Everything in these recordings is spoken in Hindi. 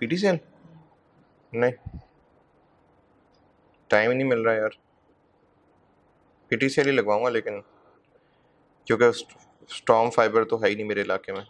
पीटीसीएल नहीं, टाइम ही नहीं मिल रहा यार। पीटीसीएल ही लगवाऊंगा, लेकिन क्योंकि स्टॉर्म फाइबर तो है ही नहीं मेरे इलाके में।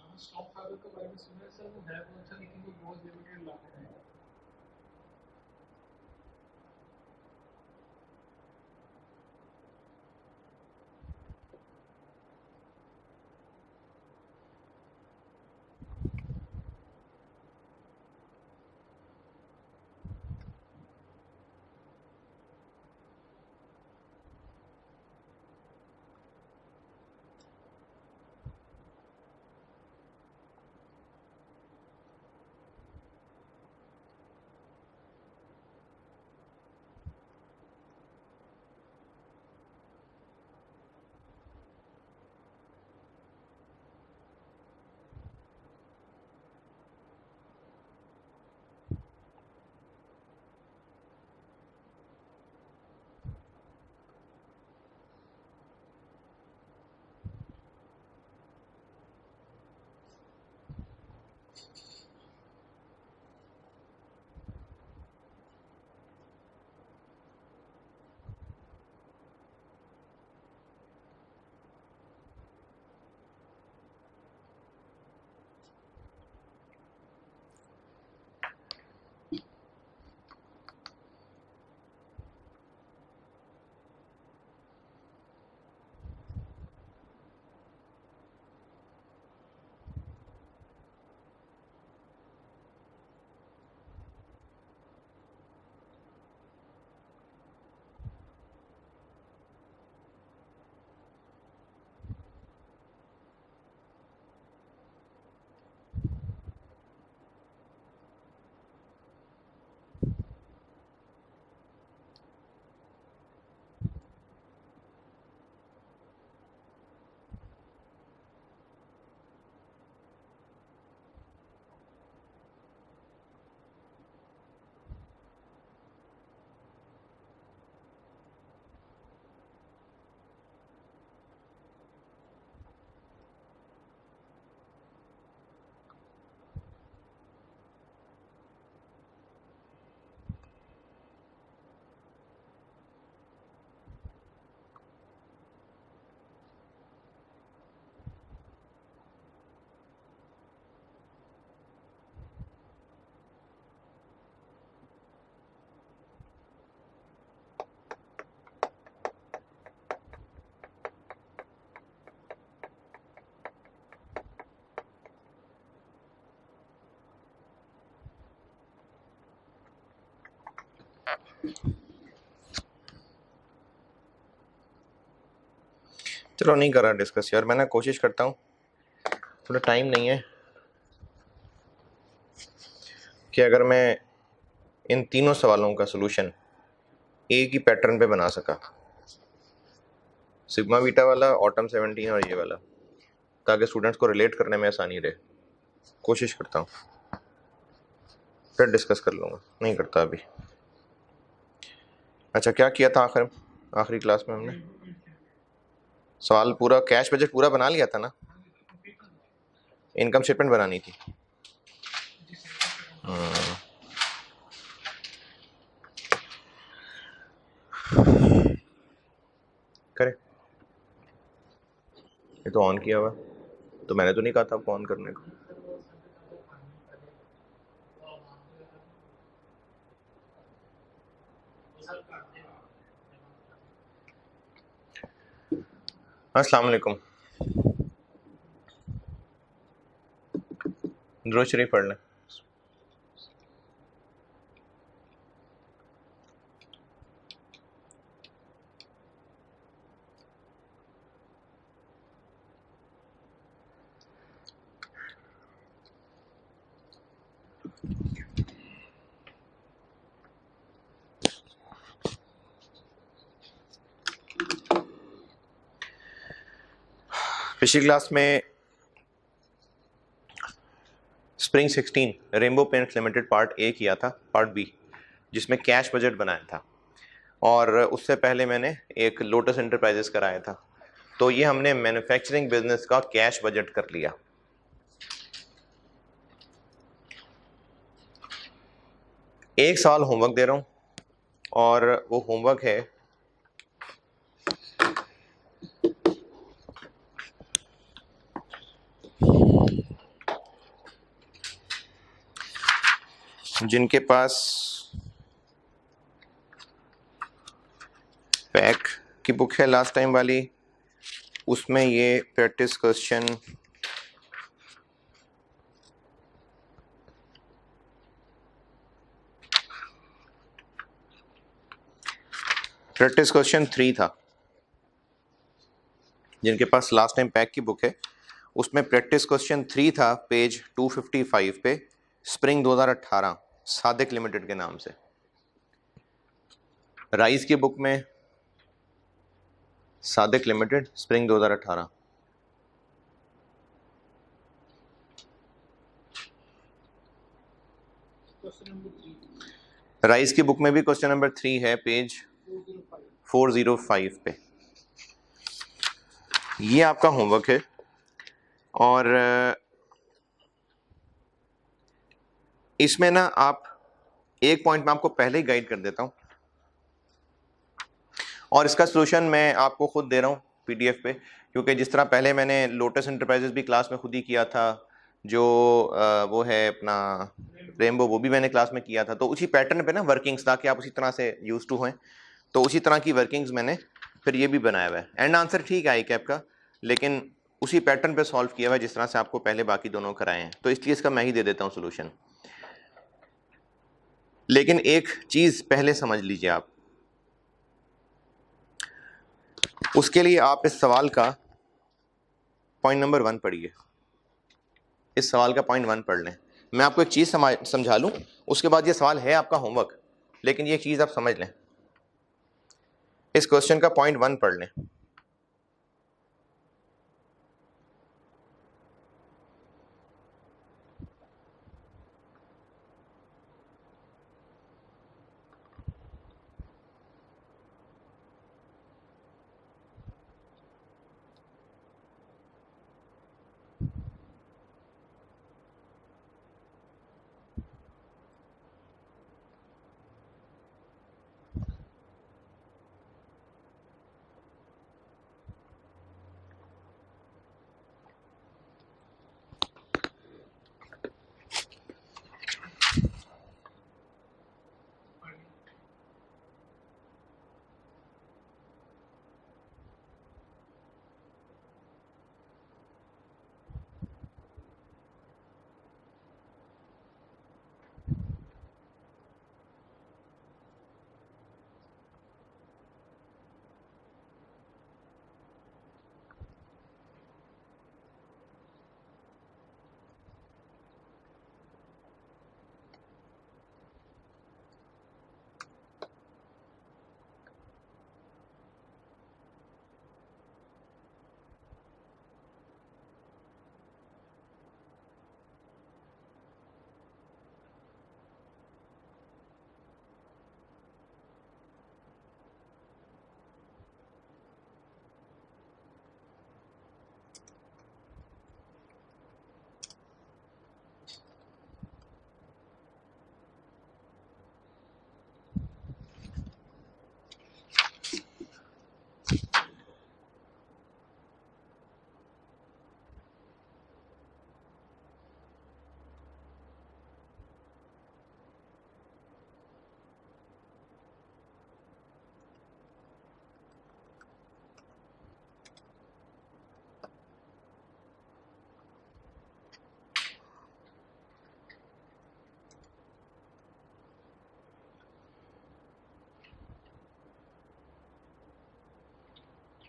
चलो नहीं कर रहा डिस्कस यार, मैं ना कोशिश करता हूँ, थोड़ा टाइम नहीं है, कि अगर मैं इन तीनों सवालों का सलूशन एक ही पैटर्न पे बना सका, सिग्मा बीटा वाला, ऑटम 17 और ये वाला, ताकि स्टूडेंट्स को रिलेट करने में आसानी रहे। कोशिश करता हूँ, फिर डिस्कस कर लूँगा, नहीं करता अभी। अच्छा, क्या किया था आखिरी क्लास में हमने? सवाल पूरा, कैश बजट पूरा बना लिया था ना, इनकम स्टेटमेंट बनानी थी। करे, ये तो ऑन किया हुआ, तो मैंने तो नहीं कहा था आपको ऑन करने को। अस्सलाम वालेकुम, दुरूद शरीफ पढ़ लें। पिछली क्लास में spring 16 rainbow paints limited part A किया था, पार्ट बी जिसमें कैश बजट बनाया था, और उससे पहले मैंने एक लोटस एंटरप्राइजेस कराया था। तो ये हमने मैन्युफैक्चरिंग बिजनेस का कैश बजट कर लिया। एक सवाल होमवर्क दे रहा हूँ और वो होमवर्क है जिनके पास पैक की बुक है लास्ट टाइम वाली, उसमें ये प्रैक्टिस क्वेश्चन प्रैक्टिस क्वेश्चन 3 था। जिनके पास लास्ट टाइम पैक की बुक है उसमें प्रैक्टिस क्वेश्चन 3 था, पेज 255 पे, स्प्रिंग 2018 सादिक लिमिटेड के नाम से। राइस की बुक में सादिक लिमिटेड स्प्रिंग 2018। राइस की बुक में भी क्वेश्चन नंबर 3 है, पेज 405 पे। ये आपका होमवर्क है और इसमें ना आप एक पॉइंट में आपको पहले ही गाइड कर देता हूं और इसका सलूशन मैं आपको खुद दे रहा हूं पीडीएफ पे, क्योंकि जिस तरह पहले मैंने लोटस एंटरप्राइजेस भी क्लास में खुद ही किया था, जो वो है अपना रेनबो, वो भी मैंने क्लास में किया था, तो उसी पैटर्न पे ना वर्किंग्स, ताकि आप उसी तरह से यूज टू हों, तो उसी तरह की वर्किंग्स मैंने फिर ये भी बनाया हुआ है। एंड आंसर ठीक है आई कैप का, लेकिन उसी पैटर्न पे सॉल्व किया हुआ है जिस तरह से आपको पहले बाकी दोनों कराए हैं, तो इसलिए इसका मैं ही दे देता हूँ सोल्यूशन। लेकिन एक चीज पहले समझ लीजिए आप, उसके लिए आप इस सवाल का पॉइंट नंबर 1 पढ़िए। इस सवाल का पॉइंट 1 पढ़ लें। मैं आपको एक चीज समझा लूं, उसके बाद ये सवाल है आपका होमवर्क, लेकिन ये चीज आप समझ लें। इस क्वेश्चन का पॉइंट 1 पढ़ लें।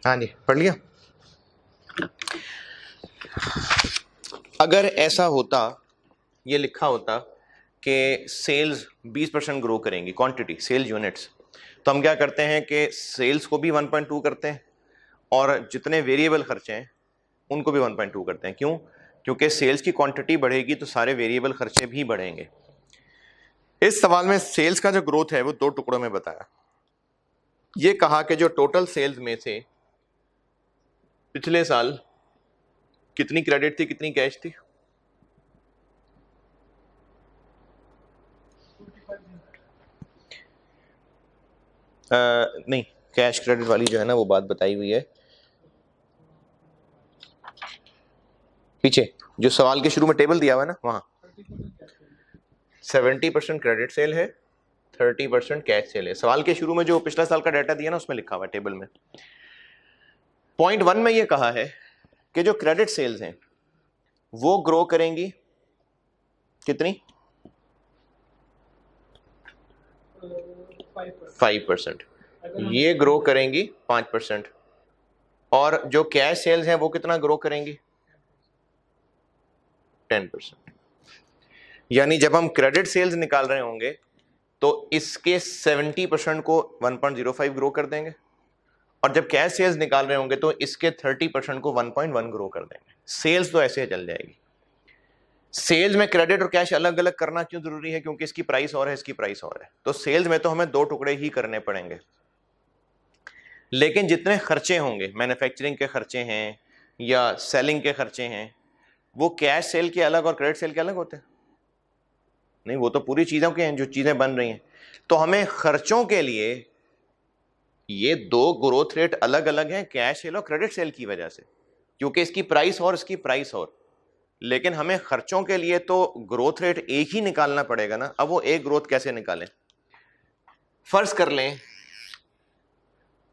हाँ जी, पढ़ लिया। अगर ऐसा होता, ये लिखा होता कि सेल्स 20% ग्रो करेंगी, क्वांटिटी सेल्स यूनिट्स, तो हम क्या करते हैं कि सेल्स को भी 1.2 करते हैं और जितने वेरिएबल खर्चे हैं उनको भी 1.2 करते हैं। क्यों? क्योंकि सेल्स की क्वांटिटी बढ़ेगी तो सारे वेरिएबल खर्चे भी बढ़ेंगे। इस सवाल में सेल्स का जो ग्रोथ है वो 2 टुकड़ों में बताया। ये कहा कि जो टोटल सेल्स में से पिछले साल कितनी क्रेडिट थी, कितनी कैश थी? नहीं, कैश क्रेडिट वाली जो है ना वो बात बताई हुई है पीछे, जो सवाल के शुरू में टेबल दिया हुआ है ना वहां 70% क्रेडिट सेल है, 30% कैश सेल है। सवाल के शुरू में जो पिछला साल का डाटा दिया ना उसमें लिखा हुआ है टेबल में। पॉइंट 1 में ये कहा है कि जो क्रेडिट सेल्स हैं वो ग्रो करेंगी कितनी 5%, ये ग्रो करेंगी 5%, और जो कैश सेल्स हैं वो कितना ग्रो करेंगी 10%। यानी जब हम क्रेडिट सेल्स निकाल रहे होंगे तो इसके 70% को 1.05 ग्रो कर देंगे, और जब कैश सेल्स निकाल रहे होंगे तो इसके 30% को 1.1 ग्रो कर देंगे। सेल्स तो ऐसे चल जाएगी। सेल्स में क्रेडिट और कैश अलग अलग करना क्यों जरूरी है? क्योंकि इसकी प्राइस और है, इसकी प्राइस और है, तो सेल्स में तो हमें 2 टुकड़े ही करने पड़ेंगे। लेकिन जितने खर्चे होंगे, मैन्युफैक्चरिंग के खर्चे हैं या सेलिंग के खर्चे हैं, वो कैश सेल के अलग और क्रेडिट सेल के अलग होते हैं? नहीं, वो तो पूरी चीजों के हैं जो चीजें बन रही हैं। तो हमें खर्चों के लिए ये 2 ग्रोथ रेट अलग अलग हैं, कैश सेल और क्रेडिट सेल की वजह से, क्योंकि इसकी प्राइस और इसकी प्राइस और। लेकिन हमें खर्चों के लिए तो ग्रोथ रेट एक ही निकालना पड़ेगा ना। अब वो एक ग्रोथ कैसे निकालें? फर्ज कर लें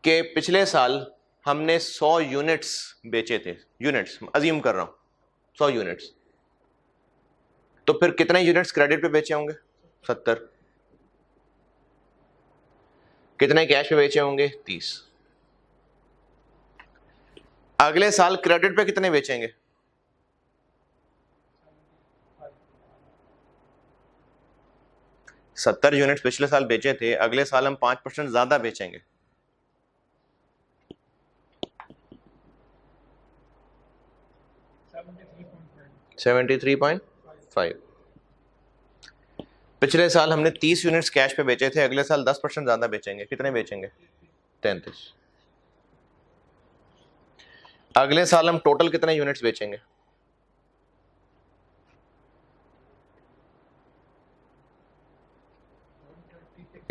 कि पिछले साल हमने 100 यूनिट्स बेचे थे, यूनिट्स अज्यूम कर रहा हूं 100 यूनिट्स, तो फिर कितने यूनिट्स क्रेडिट पे बेचे होंगे? 70। कितने कैश पे बेचे होंगे? 30। अगले साल क्रेडिट पे कितने बेचेंगे? 70 यूनिट्स पिछले साल बेचे थे, अगले साल हम 5% ज्यादा बेचेंगे। $73.5। पिछले साल हमने 30 यूनिट्स कैश पे बेचे थे, अगले साल 10% ज्यादा बेचेंगे। कितने बेचेंगे? 33। अगले साल हम टोटल कितने यूनिट्स बेचेंगे?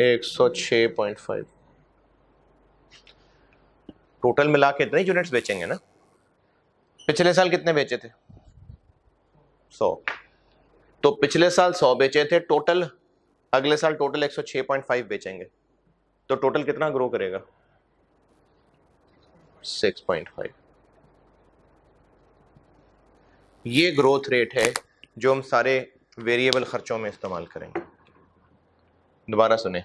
106.5। टोटल मिला के इतने यूनिट्स बेचेंगे ना। पिछले साल कितने बेचे थे? 100। तो पिछले साल 100 बेचे थे टोटल, अगले साल टोटल 106.5 बेचेंगे, तो टोटल कितना ग्रो करेगा? 6.5। ये ग्रोथ रेट है जो हम सारे वेरिएबल खर्चों में इस्तेमाल करेंगे। दोबारा सुने,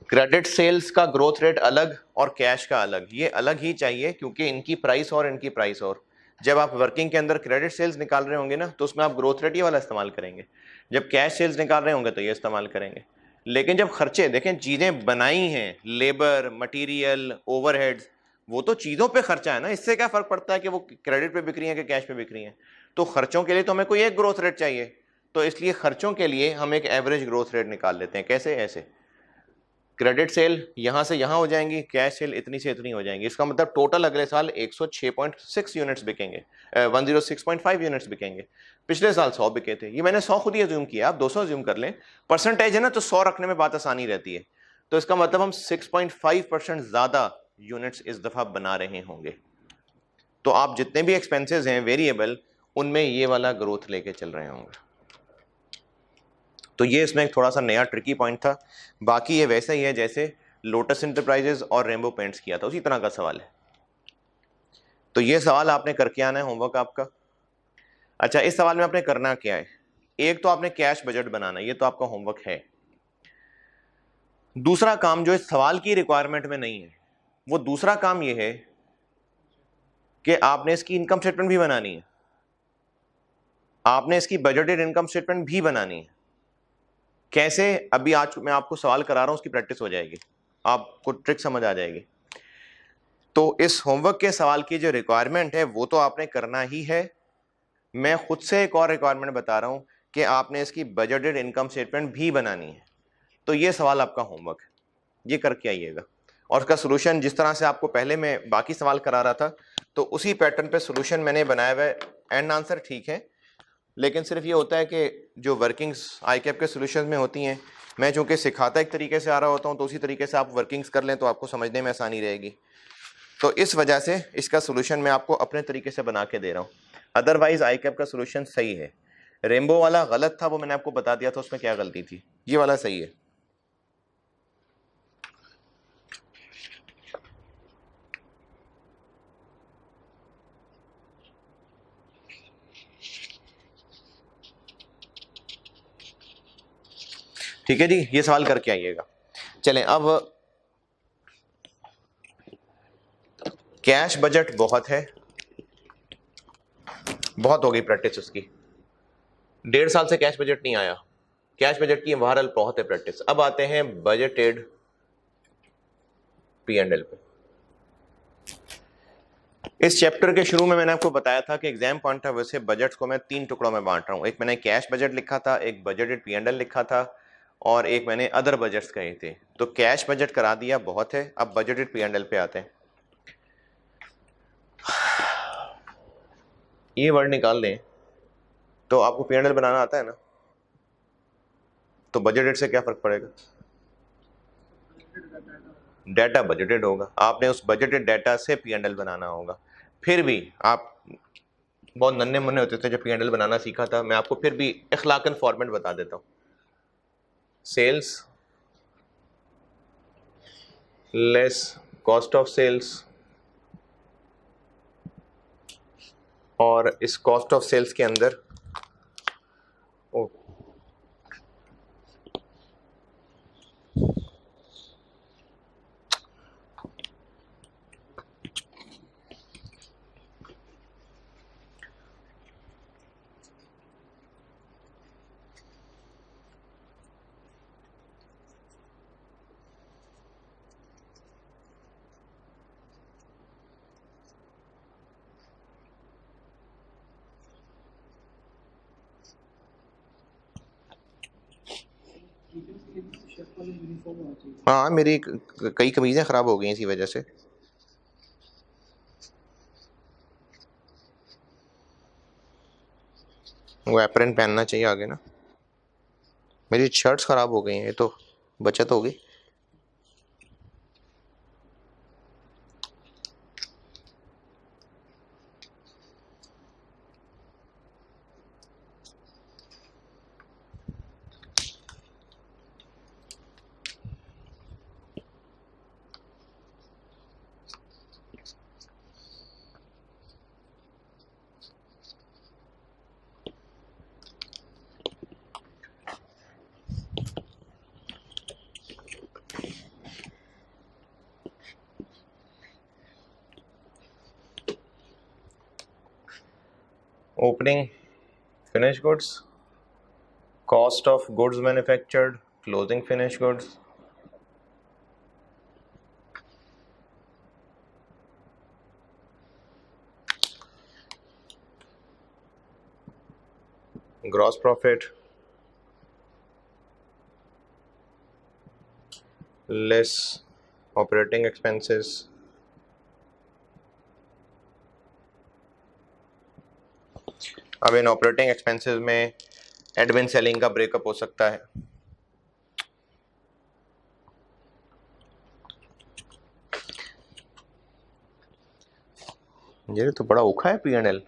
क्रेडिट सेल्स का ग्रोथ रेट अलग और कैश का अलग, ये अलग ही चाहिए क्योंकि इनकी प्राइस और इनकी प्राइस और। जब आप वर्किंग के अंदर क्रेडिट सेल्स निकाल रहे होंगे ना तो उसमें आप ग्रोथ रेट ये वाला इस्तेमाल करेंगे, जब कैश सेल्स निकाल रहे होंगे तो ये इस्तेमाल करेंगे। लेकिन जब खर्चे देखें, चीजें बनाई हैं, लेबर, मटेरियल, ओवरहेड्स, वो तो चीजों पे खर्चा है ना। इससे क्या फर्क पड़ता है कि वो क्रेडिट पे बिक रही है कि कैश पे बिक रही है? तो खर्चों के लिए तो हमें कोई एक ग्रोथ रेट चाहिए, तो इसलिए खर्चों के लिए हम एक एवरेज ग्रोथ रेट निकाल लेते हैं। कैसे? ऐसे, क्रेडिट सेल यहां से यहां हो जाएंगी, कैश सेल इतनी से इतनी हो जाएंगी। इसका मतलब टोटल अगले साल 106.6 यूनिट्स बिकेंगे, 106.5 यूनिट्स बिकेंगे। पिछले साल 100 बिके थे, ये मैंने 100 खुद ही अज्यूम किया, आप 200 अज्यूम कर लें। परसेंटेज है ना तो 100 रखने में बात आसानी रहती है। तो इसका मतलब हम 6.5% ज्यादा यूनिट्स इस दफा बना रहे होंगे। तो आप जितने भी एक्सपेंसेस हैं वेरिएबल, उनमें ये वाला ग्रोथ लेके चल रहे होंगे। तो ये इसमें एक थोड़ा सा नया ट्रिकी पॉइंट था। बाकी ये वैसा ही है जैसे लोटस इंटरप्राइजेज और रेनबो पेंट्स किया था, उसी तरह का सवाल है। तो ये सवाल आपने करके आना है, होमवर्क आपका। अच्छा, इस सवाल में आपने करना क्या है? एक तो आपने कैश बजट बनाना, ये तो आपका होमवर्क है। दूसरा काम जो इस सवाल की रिक्वायरमेंट में नहीं है, वो दूसरा काम ये है कि आपने इसकी इनकम स्टेटमेंट भी बनानी है, आपने इसकी बजटेड इनकम स्टेटमेंट भी बनानी है। कैसे? अभी आज मैं आपको सवाल करा रहा हूं, उसकी प्रैक्टिस हो जाएगी, आपको ट्रिक समझ आ जाएगी। तो इस होमवर्क के सवाल की जो रिक्वायरमेंट है वो तो आपने करना ही है। मैं खुद से एक और रिक्वायरमेंट बता रहा हूं कि आपने इसकी बजटेड इनकम स्टेटमेंट भी बनानी है। तो ये सवाल आपका होमवर्क है, ये करके आइएगा। और उसका सोल्यूशन जिस तरह से आपको पहले मैं बाकी सवाल करा रहा था, तो उसी पैटर्न पे सोल्यूशन मैंने बनाया हुआ है। एंड आंसर ठीक है, लेकिन सिर्फ ये होता है कि जो वर्किंग्स आईकैप के सोल्यूशन में होती हैं मैं चूंकि सिखाता एक तरीके से आ रहा होता हूँ, तो उसी तरीके से आप वर्किंग्स कर लें तो आपको समझने में आसानी रहेगी। तो इस वजह से इसका सोल्यूशन मैं आपको अपने तरीके से बना के दे रहा हूँ। अदरवाइज आई कैप का सोल्यूशन सही है। रेनबो वाला गलत था, वो मैंने आपको बता दिया था उसमें क्या गलती थी। ये वाला सही है। ठीक है जी, ये सवाल करके आइएगा। चलें, अब कैश बजट बहुत है, बहुत हो गई प्रैक्टिस उसकी। 1.5 साल से कैश बजट नहीं आया, कैश बजट की बहरहाल बहुत है प्रैक्टिस। अब आते हैं बजटेड P&L पे। इस चैप्टर के शुरू में मैंने आपको बताया था कि एग्जाम पॉइंट ऑफ व्यू से बजट्स को मैं 3 टुकड़ों में बांट रहा हूं। एक मैंने कैश बजट लिखा था, एक बजटेड P&L लिखा था, और एक मैंने अदर बजट्स कहे थे। तो कैश बजट करा दिया, बहुत है। अब बजटेड P&L पे आते हैं। ये वर्ड निकाल लें तो आपको P&L बनाना आता है ना, तो बजटेड से क्या फर्क पड़ेगा? डाटा बजटेड होगा, आपने उस बजटेड डाटा से P&L बनाना होगा। फिर भी आप बहुत नन्हे मुन्ने होते थे जब P&L बनाना सीखा था, मैं आपको फिर भी इखलाकन फॉर्मेट बता देता हूँ। Sales less cost of sales, और इस कॉस्ट ऑफ सेल्स के अंदर हाँ, मेरी कई कमीजें खराब हो गई इसी वजह से। वो एप्रन पहनना चाहिए आगे ना। मेरी शर्ट्स खराब हो गई हैं, ये तो बचत होगी। Opening finish goods, cost of goods manufactured, closing finish goods, gross profit less operating expenses, अब इन ऑपरेटिंग एक्सपेंसेस में एडमिन सेलिंग का ब्रेकअप हो सकता है। ये तो बड़ा औखा है P&L।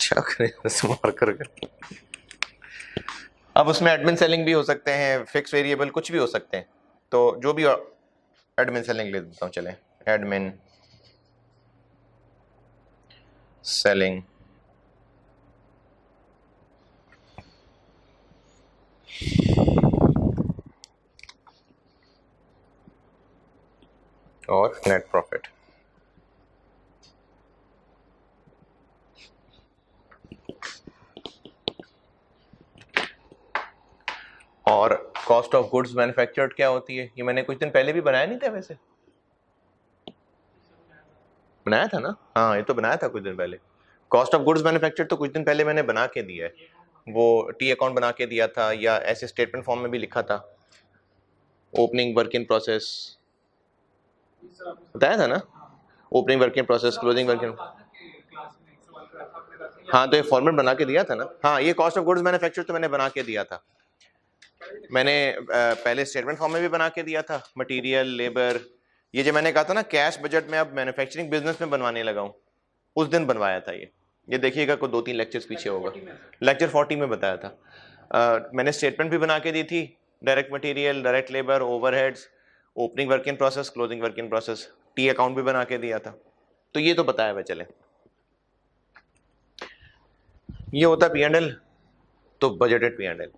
क्या करें स्मार्ट करके। अब उसमें एडमिन सेलिंग भी हो सकते हैं, फिक्स वेरिएबल कुछ भी हो सकते हैं। तो जो भी एडमिन सेलिंग ले देता हूँ, चलें एडमिन सेलिंग और नेट प्रॉफिट। और कॉस्ट ऑफ गुड्स मैन्युफैक्चर्ड क्या होती है? ये मैंने कुछ दिन पहले भी बनाया नहीं था? वैसे बनाया था ना? हाँ, ये तो बनाया था कुछ दिन पहले। कॉस्ट ऑफ गुड्स मैन्युफैक्चर्ड तो कुछ दिन पहले मैंने बना के दिया है, वो टी अकाउंट बना के दिया था, या ऐसे स्टेटमेंट फॉर्म में भी लिखा था, ओपनिंग वर्क इन प्रोसेस बताया था ना, opening work in process, closing work in. हाँ, तो ये फॉर्मेट बना के दिया था ना। हाँ, ये कॉस्ट ऑफ गुड्स मैन्युफैक्चर्ड तो मैंने बना के दिया था। मैंने पहले स्टेटमेंट फॉर्म में भी बना के दिया था, मटेरियल, लेबर। ये जो मैंने कहा था ना कैश बजट में अब मैन्युफैक्चरिंग बिजनेस में बनवाने लगा हूँ, उस दिन बनवाया था ये देखिएगा, कोई 2-3 लेक्चर्स पीछे होगा, लेक्चर 40 में बताया था। मैंने स्टेटमेंट भी बना के दी थी, direct material, direct labour, overheads, opening work in process, closing work in process, T account भी बना के दिया था, तो ये तो बताया हुआ चले। ये होता P&L, तो बजटेड P&L।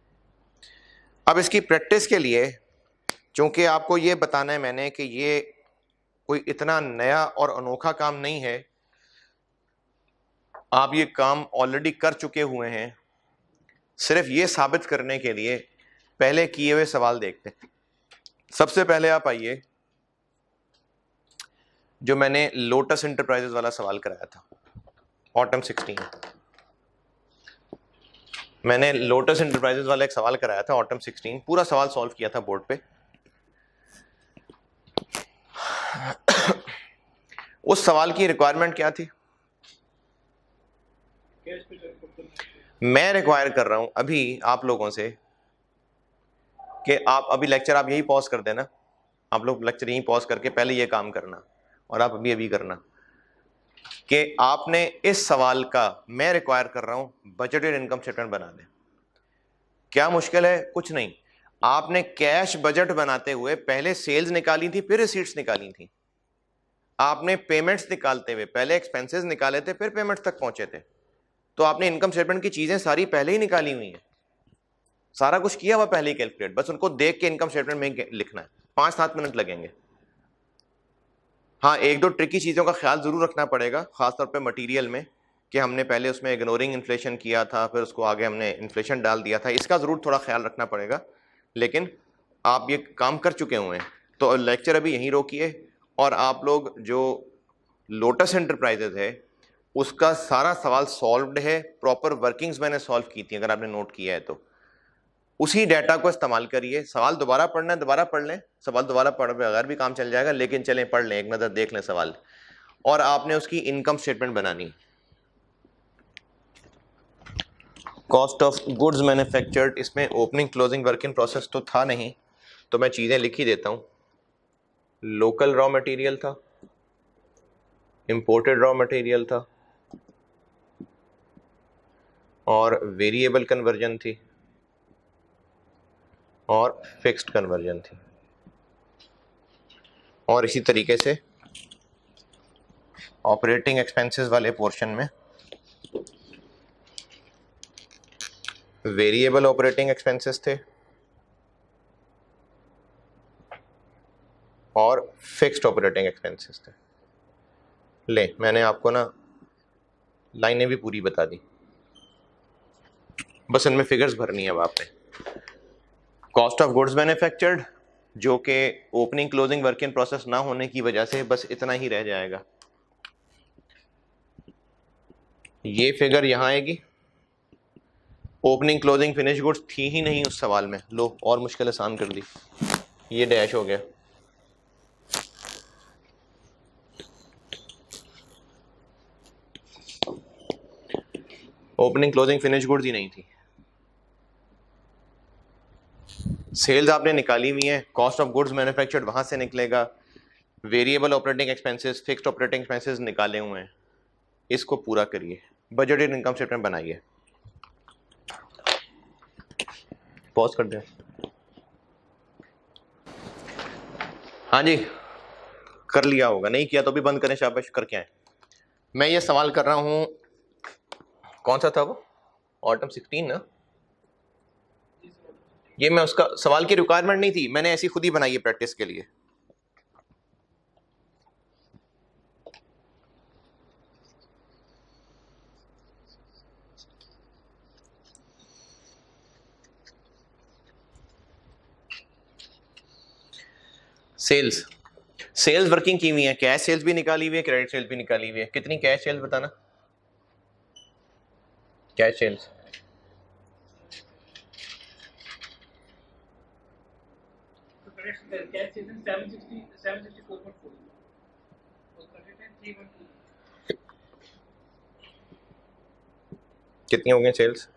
अब इसकी प्रैक्टिस के लिए, चूंकि आपको ये बताना है मैंने कि ये कोई इतना नया और अनोखा काम नहीं है, आप ये काम ऑलरेडी कर चुके हुए हैं, सिर्फ ये साबित करने के लिए पहले किए हुए सवाल देखते हैं। सबसे पहले आप आइए, जो मैंने लोटस इंटरप्राइजेस वाला सवाल कराया था, ऑटम 16। मैंने लोटस इंटरप्राइजेस वाला एक सवाल कराया था, ऑटम 16, पूरा सवाल सॉल्व किया था बोर्ड पे। उस सवाल की रिक्वायरमेंट क्या थी? मैं रिक्वायर कर रहा हूं अभी आप लोगों से कि आप अभी लेक्चर आप यही पॉज कर देना, आप लोग लेक्चर यही पॉज करके पहले ये काम करना, और आप अभी करना कि आपने इस सवाल का, मैं रिक्वायर कर रहा हूं बजटेड इनकम स्टेटमेंट बना दें। क्या मुश्किल है? कुछ नहीं। आपने कैश बजट बनाते हुए पहले सेल्स निकाली थी, फिर रिसीट्स निकाली थी। आपने पेमेंट्स निकालते हुए पहले एक्सपेंसेस निकाले थे, फिर पेमेंट्स तक पहुंचे थे। तो आपने इनकम स्टेटमेंट की चीजें सारी पहले ही निकाली हुई हैं, सारा कुछ किया हुआ पहले ही कैलकुलेट, बस उनको देख के इनकम स्टेटमेंट में लिखना है। 5-7 मिनट लगेंगे। हाँ, 1-2 ट्रिकी चीजों का ख्याल जरूर रखना पड़ेगा, खासतौर पे मटेरियल में, कि हमने पहले उसमें इग्नोरिंग इन्फ्लेशन किया था, फिर उसको आगे हमने इन्फ्लेशन डाल दिया था, इसका जरूर थोड़ा ख्याल रखना पड़ेगा। लेकिन आप ये काम कर चुके हुए हैं, तो लेक्चर अभी यहीं रोकिए, और आप लोग जो लोटस एंटरप्राइजेज है उसका सारा सवाल सॉल्व्ड है, प्रॉपर वर्किंग्स मैंने सॉल्व की थी, अगर आपने नोट किया है तो उसी डाटा को इस्तेमाल करिए। सवाल दोबारा पढ़ना है, दोबारा पढ़ लें, सवाल दोबारा पढ़ बगैर भी काम चल जाएगा, लेकिन चलें पढ़ लें, एक नज़र देख लें सवाल, और आपने उसकी इनकम स्टेटमेंट बनानी। कॉस्ट ऑफ गुड्स मैन्युफैक्चर्ड, इसमें opening closing work in process तो था नहीं, तो मैं चीज़ें लिख ही देता हूँ। लोकल रॉ मटेरियल था, इंपोर्टेड रॉ मटेरियल था, और वेरिएबल कन्वर्जन थी, और फिक्स्ड कन्वर्जन थी। और इसी तरीके से ऑपरेटिंग एक्सपेंसेस वाले पोर्शन में वेरिएबल ऑपरेटिंग एक्सपेंसेस थे और फिक्स्ड ऑपरेटिंग एक्सपेंसेस थे। ले, मैंने आपको ना लाइनें भी पूरी बता दी, बस इनमें फिगर्स भरनी है अब आपने। कॉस्ट ऑफ गुड्स मैन्युफैक्चर्ड, जो कि opening closing work in process ना होने की वजह से बस इतना ही रह जाएगा। ये फिगर यहां आएगी। ओपनिंग क्लोजिंग फिनिश गुड्स थी ही नहीं उस सवाल में, लो और मुश्किल आसान कर दी, ये डैश हो गया। ओपनिंग क्लोजिंग फिनिश गुड्स ही नहीं थी। सेल्स आपने निकाली हुई है, कॉस्ट ऑफ गुड्स मैन्युफैक्चर्ड वहां से निकलेगा, variable operating expenses, fixed operating expenses निकाले हुए हैं, इसको पूरा करिए, बजटेड इनकम स्टेटमेंट बनाइए। पॉज कर दे। हाँ जी, कर लिया होगा, नहीं किया तो भी बंद करें, शाबाश, करके आए। मैं ये सवाल कर रहा हूं, कौन सा था वो, ऑटम 16 ना? ये मैं उसका सवाल की रिक्वायरमेंट नहीं थी, मैंने ऐसी खुद ही बनाई है प्रैक्टिस के लिए। सेल्स, सेल्स वर्किंग की हुई है, कैश सेल्स भी निकाली हुई है, क्रेडिट सेल्स भी निकाली हुई है। कितनी कैश सेल्स बताना, कैश सेल्स कितनी हो गई सेल्स,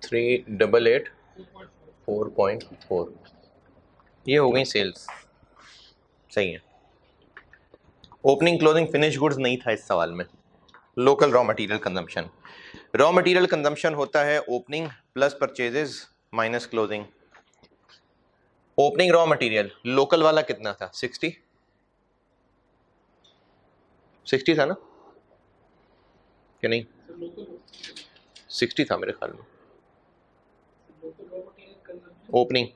3884.4, ये हो गई सेल्स। सही है। ओपनिंग क्लोजिंग फिनिश गुड्स नहीं था इस सवाल में। Local raw material consumption, raw material consumption होता है opening plus purchases minus closing. Opening raw material local वाला कितना था, 60 था ना कि नहीं, 60 था मेरे ख्याल में ओपनिंग।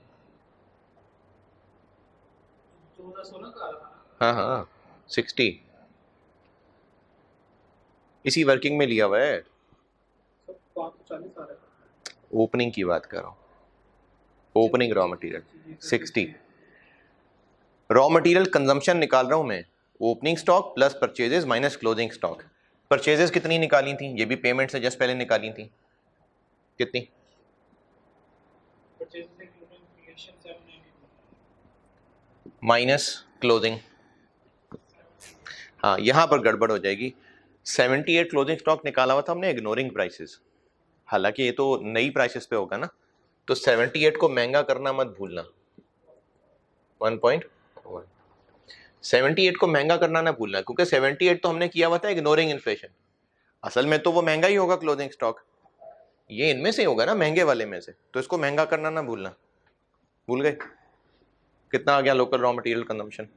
हाँ हाँ 60 इसी वर्किंग में लिया हुआ है, ओपनिंग की बात कर रहा हूँ, opening raw material 60। Raw material consumption निकाल रहा हूँ मैं, opening stock plus purchases minus closing stock. Purchases कितनी निकाली थी, ये भी पेमेंट से जस्ट पहले निकाली थी, कितनी, माइनस क्लोजिंग। हाँ यहाँ पर गड़बड़ हो जाएगी, 78 क्लोजिंग स्टॉक निकाला हुआ था हमने इग्नोरिंग प्राइसेस, हालांकि ये तो नई प्राइसेस पे होगा ना, तो 78 को महंगा करना मत भूलना, 1.1 78 को महंगा करना ना भूलना, क्योंकि 78 तो हमने किया हुआ था इग्नोरिंग इन्फ्लेशन, असल में तो वो महंगा ही होगा क्लोजिंग स्टॉक, ये इनमें से होगा ना महंगे वाले में से, तो इसको महंगा करना ना भूलना। भूल गए, कितना आ गया local raw material consumption,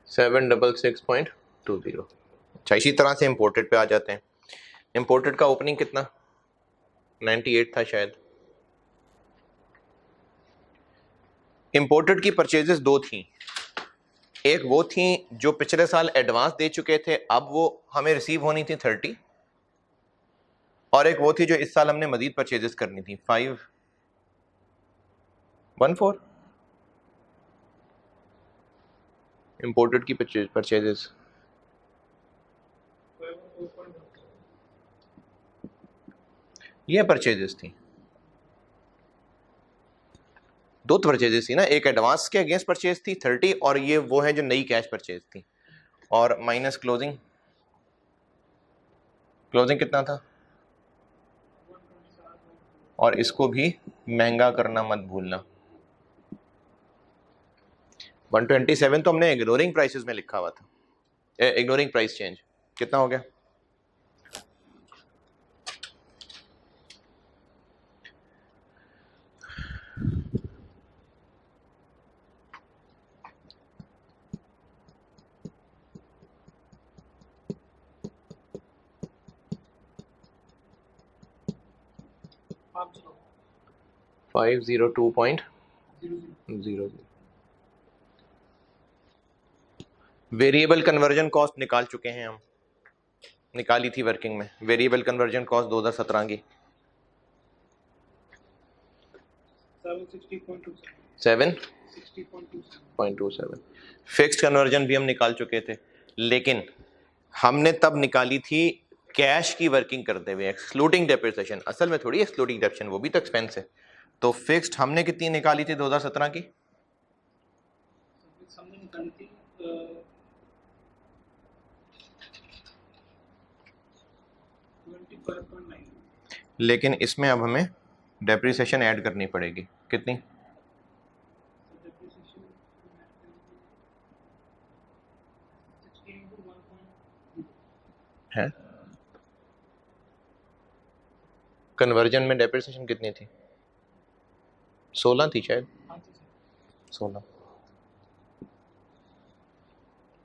seven double 6.20। अच्छा इसी तरह से इम्पोर्टेड पे आ जाते हैं। इम्पोर्टेड का ओपनिंग कितना, 98 था शायद। इम्पोर्टेड की परचेजेस दो थी, एक वो थी जो पिछले साल एडवांस दे चुके थे, अब वो हमें रिसीव होनी थी 30, और एक वो थी जो इस साल हमने मजीद परचेजेस करनी थी 514। इम्पोर्टेड की परचेजेस ये परचेजेस थी, दो परचेजेस थी ना, एक एडवांस के अगेंस्ट परचेज थी 30, और ये वो है जो नई कैश परचेज थी, और माइनस क्लोजिंग, क्लोजिंग कितना था, और इसको भी महंगा करना मत भूलना। 127 तो हमने इग्नोरिंग प्राइसेस में लिखा हुआ था, इग्नोरिंग प्राइस चेंज, कितना हो गया, आप चलो 502.00। वेरिएबल कन्वर्जन कॉस्ट निकाल चुके हैं हम, निकाली थी वर्किंग में, वेरिएबल कन्वर्जन कॉस्ट 2017 की 760.27। फिक्स्ड कन्वर्जन भी हम निकाल चुके थे, लेकिन हमने तब निकाली थी कैश की वर्किंग करते हुए, एक्सक्लूडिंग डेप्रिसिएशन, असल में थोड़ी एक्सक्लूडिंग डेप्रिसिएशन, वो भी तो एक्सपेंस है। तो फिक्स्ड हमने कितनी निकाली थी 2017 की, हमने निकाली थी 25.9, लेकिन इसमें अब हमें डेप्रिसिएशन ऐड करनी पड़ेगी, कितनी, है कन्वर्जन में डेप्रिसिएशन कितनी थी, 16 थी शायद, 16,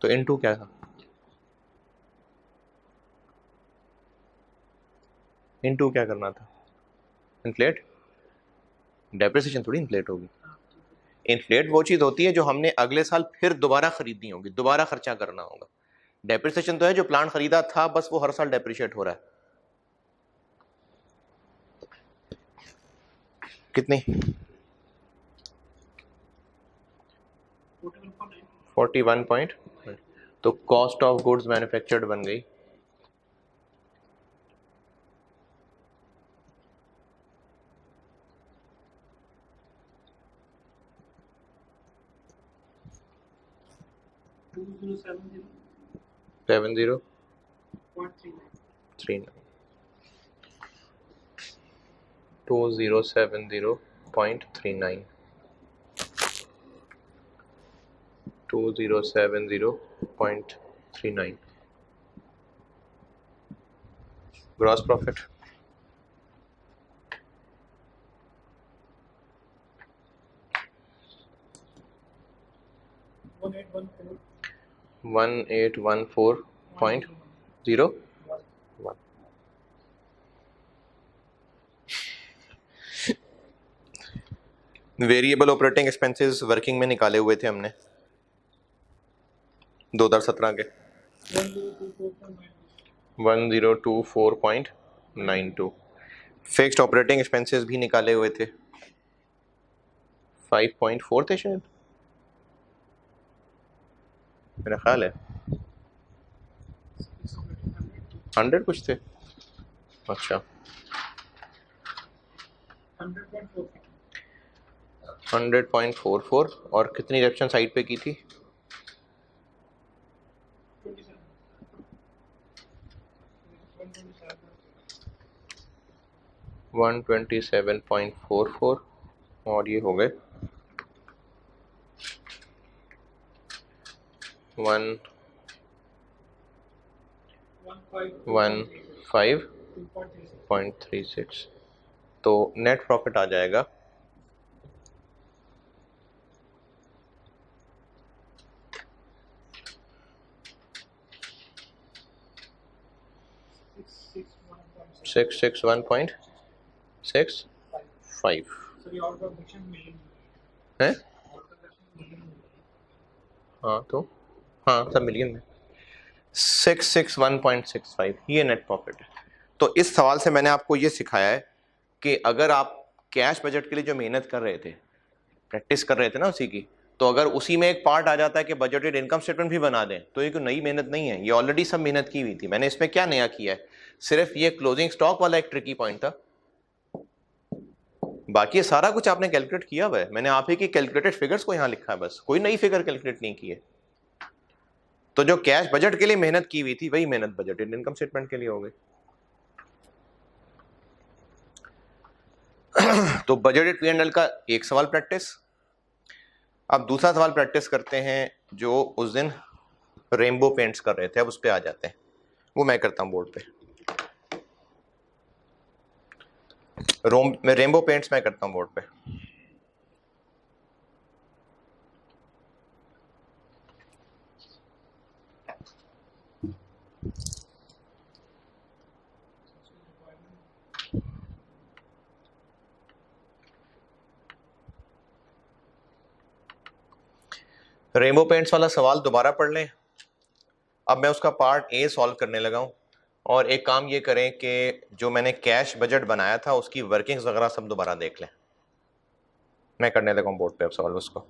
तो इनटू क्या था, इनटू क्या करना था, इन्फ्लेट, डेप्रिसिएशन थोड़ी इन्फ्लेट होगी, इन्फ्लेट वो चीज होती है जो हमने अगले साल फिर दोबारा खरीदनी होगी, दोबारा खर्चा करना होगा। डेप्रिसिएशन तो है जो प्लांट खरीदा था बस वो हर साल डेप्रिशिएट हो रहा है। कितनी? 41 पॉइंट। तो कॉस्ट ऑफ गुड्स मैन्युफैक्चर्ड बन गई 70.39 2070.39 2070.39 gross profit 1814.01। Variable operating expenses working में निकाले हुए थे हमने 2017 के 1024.92। फिक्स्ड ऑपरेटिंग एक्सपेंसेस भी निकाले हुए थे 5.4 थे शायद, मेरा ख्याल है 100 कुछ थे। अच्छा 100.44। और कितनी रिडक्शन साइड पे की थी? 127.44 और ये हो गए 115.36। तो नेट प्रॉफिट आ जाएगा 661.65 है। हाँ तो हाँ सब मिलियन में 661.65 ये नेट प्रॉफिट है। तो इस सवाल से मैंने आपको ये सिखाया है कि अगर आप कैश बजट के लिए जो मेहनत कर रहे थे, प्रैक्टिस कर रहे थे ना उसी की, तो अगर उसी में एक पार्ट आ जाता है कि बजटेड इनकम स्टेटमेंट भी बना दें तो ये कोई नई मेहनत नहीं है, ये ऑलरेडी सब मेहनत की हुई थी। मैंने इसमें क्या नया किया है, सिर्फ ये क्लोजिंग स्टॉक वाला एक ट्रिकी पॉइंट था, बाकी ये सारा कुछ आपने कैलकुलेट किया हुआ है। मैंने आप ही की कैलकुलेटेड फिगर्स को यहां लिखा है, बस कोई नई फिगर कैलकुलेट नहीं की है। तो जो कैश बजट के लिए मेहनत की हुई थी वही मेहनत बजटेड इनकम स्टेटमेंट के लिए हो गई। तो बजटेड P&L का एक सवाल प्रैक्टिस। अब दूसरा सवाल प्रैक्टिस करते हैं जो उस दिन रेनबो पेंट्स कर रहे थे, अब उस पर आ जाते हैं। वो मैं करता हूं बोर्ड पे, रेनबो पेंट्स मैं करता हूं बोर्ड पे। रेनबो पेंट्स वाला सवाल दोबारा पढ़ लें। अब मैं उसका पार्ट ए सॉल्व करने लगा हूं, और एक काम ये करें कि जो मैंने कैश बजट बनाया था उसकी वर्किंग्स वगैरह सब दोबारा देख लें। मैं करने लगा हूं बोर्ड पे अब सॉल्व उसको।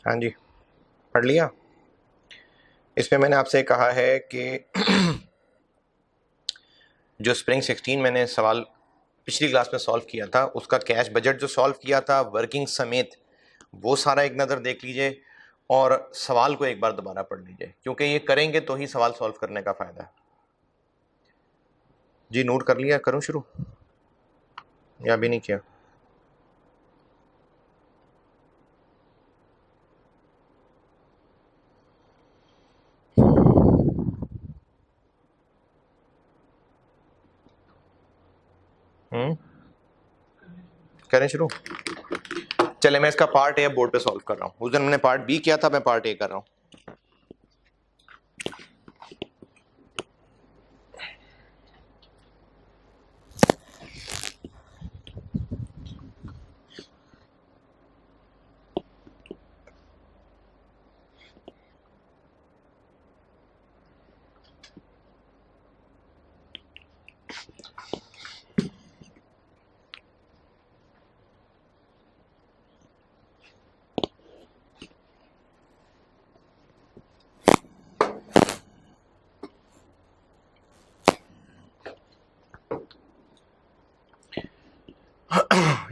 हाँ जी, पढ़ लिया। इसमें मैंने आपसे कहा है कि जो स्प्रिंग 16 मैंने सवाल पिछली क्लास में सॉल्व किया था, उसका कैश बजट जो सॉल्व किया था वर्किंग समेत, वो सारा एक नज़र देख लीजिए और सवाल को एक बार दोबारा पढ़ लीजिए, क्योंकि ये करेंगे तो ही सवाल सॉल्व करने का फ़ायदा है। जी नोट कर लिया, करूँ शुरू या अभी नहीं किया? करें शुरू? चले, मैं इसका पार्ट ए बोर्ड पे सॉल्व कर रहा हूँ। उस दिन मैंने पार्ट बी किया था, मैं पार्ट ए कर रहा हूँ।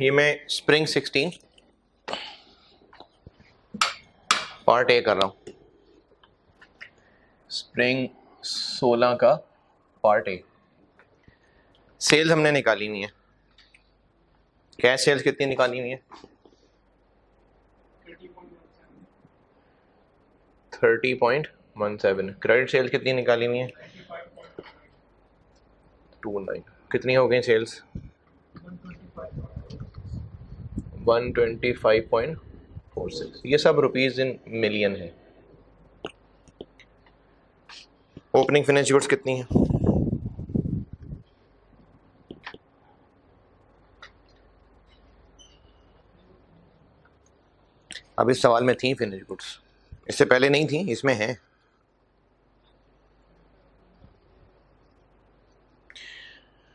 ये मैं स्प्रिंग 16 पार्ट ए कर रहा हूँ। स्प्रिंग 16 का पार्ट ए। सेल्स हमने निकाली हुई है। कैश सेल्स कितनी निकाली हुई है? 30.17। क्रेडिट सेल्स कितनी निकाली हुई है? 29। कितनी हो गई सेल्स? 125.46। ये सब रुपीज इन मिलियन है। ओपनिंग फिनिश गुड्स कितनी है? अब इस सवाल में थी फिनिश गुड्स, इससे पहले नहीं थी, इसमें है।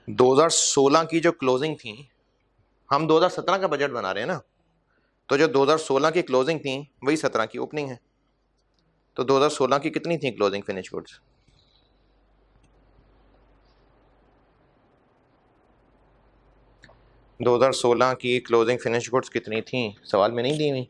– 2016 की जो क्लोजिंग थी, हम 2017 का बजट बना रहे हैं ना, तो जो 2016 की क्लोजिंग थी वही 17 की ओपनिंग है। तो 2016 की कितनी थी क्लोजिंग फिनिश गुड्स? – 2016 की क्लोजिंग फिनिश गुड्स कितनी थी? सवाल में नहीं दी हुई।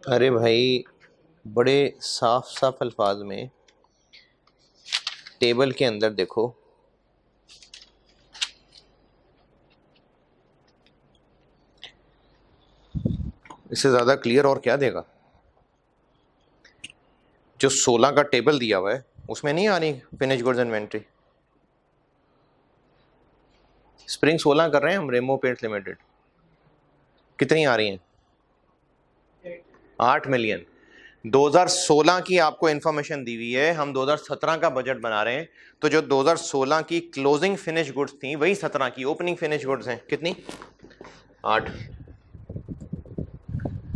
अरे भाई, बड़े साफ साफ अल्फाज में टेबल के अंदर देखो, इससे ज्यादा क्लियर और क्या देगा? जो 16 का टेबल दिया हुआ है उसमें नहीं आ रही फिनिश गुड्स इन्वेंट्री। स्प्रिंग 16 कर रहे हैं हम, रेमो पेंट्स लिमिटेड। कितनी आ रही हैं? 8 मिलियन। 2016 की आपको इंफॉर्मेशन दी हुई है, हम 2017 का बजट बना रहे हैं, तो जो 2016 की क्लोजिंग फिनिश गुड्स थी वही 17 की ओपनिंग फिनिश गुड्स हैं। कितनी? 8।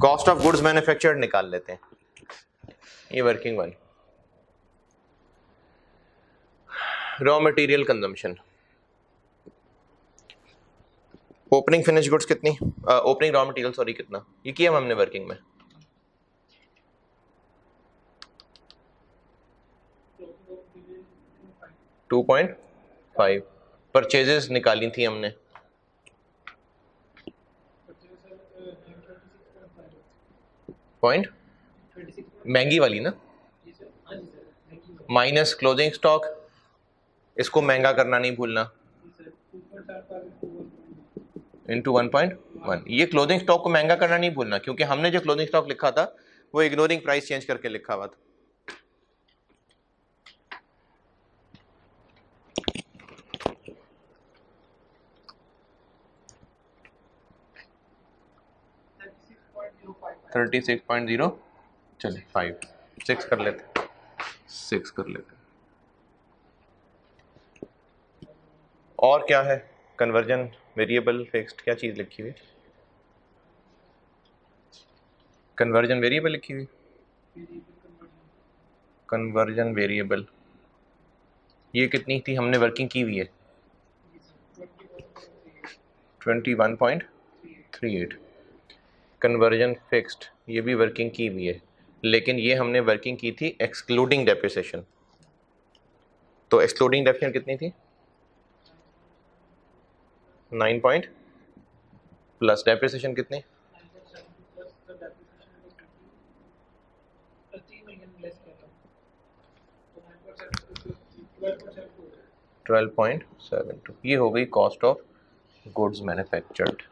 कॉस्ट ऑफ गुड्स मैन्युफैक्चर्ड निकाल लेते हैं, ये वर्किंग वाली। Raw material consumption, opening finish goods कितनी? ओपनिंग रॉ मटेरियल सॉरी कितना, ये किया हमने वर्किंग में। टू 2.5। परचेजेस निकाली थी हमने, पॉइंट महंगी वाली ना, माइनस क्लोजिंग स्टॉक, इसको महंगा करना नहीं भूलना, इंटू 1.1। ये क्लोजिंग स्टॉक को महंगा करना नहीं भूलना, क्योंकि हमने जो क्लोजिंग स्टॉक लिखा था वो इग्नोरिंग प्राइस चेंज करके लिखा हुआ था। $36.0, चलिए 5। 6 कर लेते, 6 कर लेते। और क्या है? कन्वर्जन, वेरिएबल, फिक्स्ड, क्या चीज़ लिखी हुई? कन्वर्जन वेरिएबल लिखी हुई, कन्वर्जन वेरिएबल। ये कितनी थी? हमने वर्किंग की हुई है 21.38। कन्वर्जन फिक्स्ड, ये भी वर्किंग की हुई है, लेकिन ये हमने वर्किंग की थी एक्सक्लूडिंग डेप्रिसिएशन। तो एक्सक्लूडिंग डेप्रिसिएशन कितनी थी? 9 पॉइंट, प्लस डेप्रिसिएशन कितनी? 12.72। ये हो गई कॉस्ट ऑफ गुड्स मैन्युफैक्चर्ड।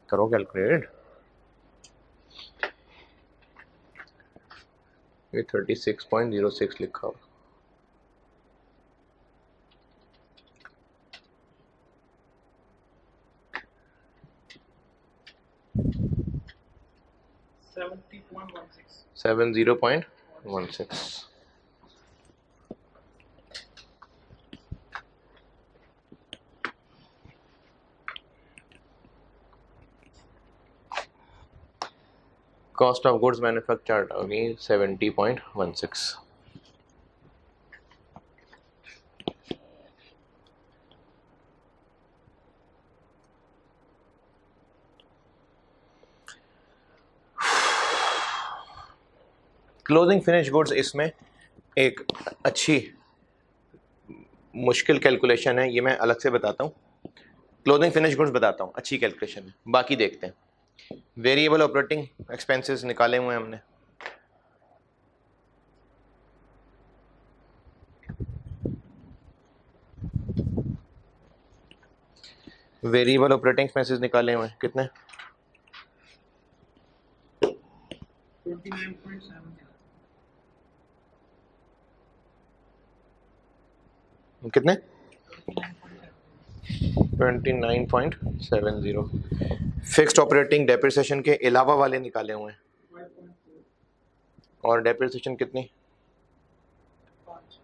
करो कैलकुलेट। ये 36.06 लिखा हुआ। $70.16। Cost of goods manufactured again 70.16। Closing finish goods, इसमें एक अच्छी मुश्किल कैलकुलेशन है, ये मैं अलग से बताता हूँ। क्लोजिंग फिनिश गुड्स बताता हूँ, अच्छी कैलकुलेशन है, बाकी देखते हैं। वेरिएबल ऑपरेटिंग एक्सपेंसेस निकाले हुए हैं हमने। वेरिएबल ऑपरेटिंग एक्सपेंसेस निकाले हुए हैं, कितने? 29.70। कितने? 29.70। फिक्स्ड ऑपरेटिंग डेप्रिसिएशन के अलावा वाले निकाले हुए हैं। 5.4। और डेप्रिसिएशन कितनी? 5।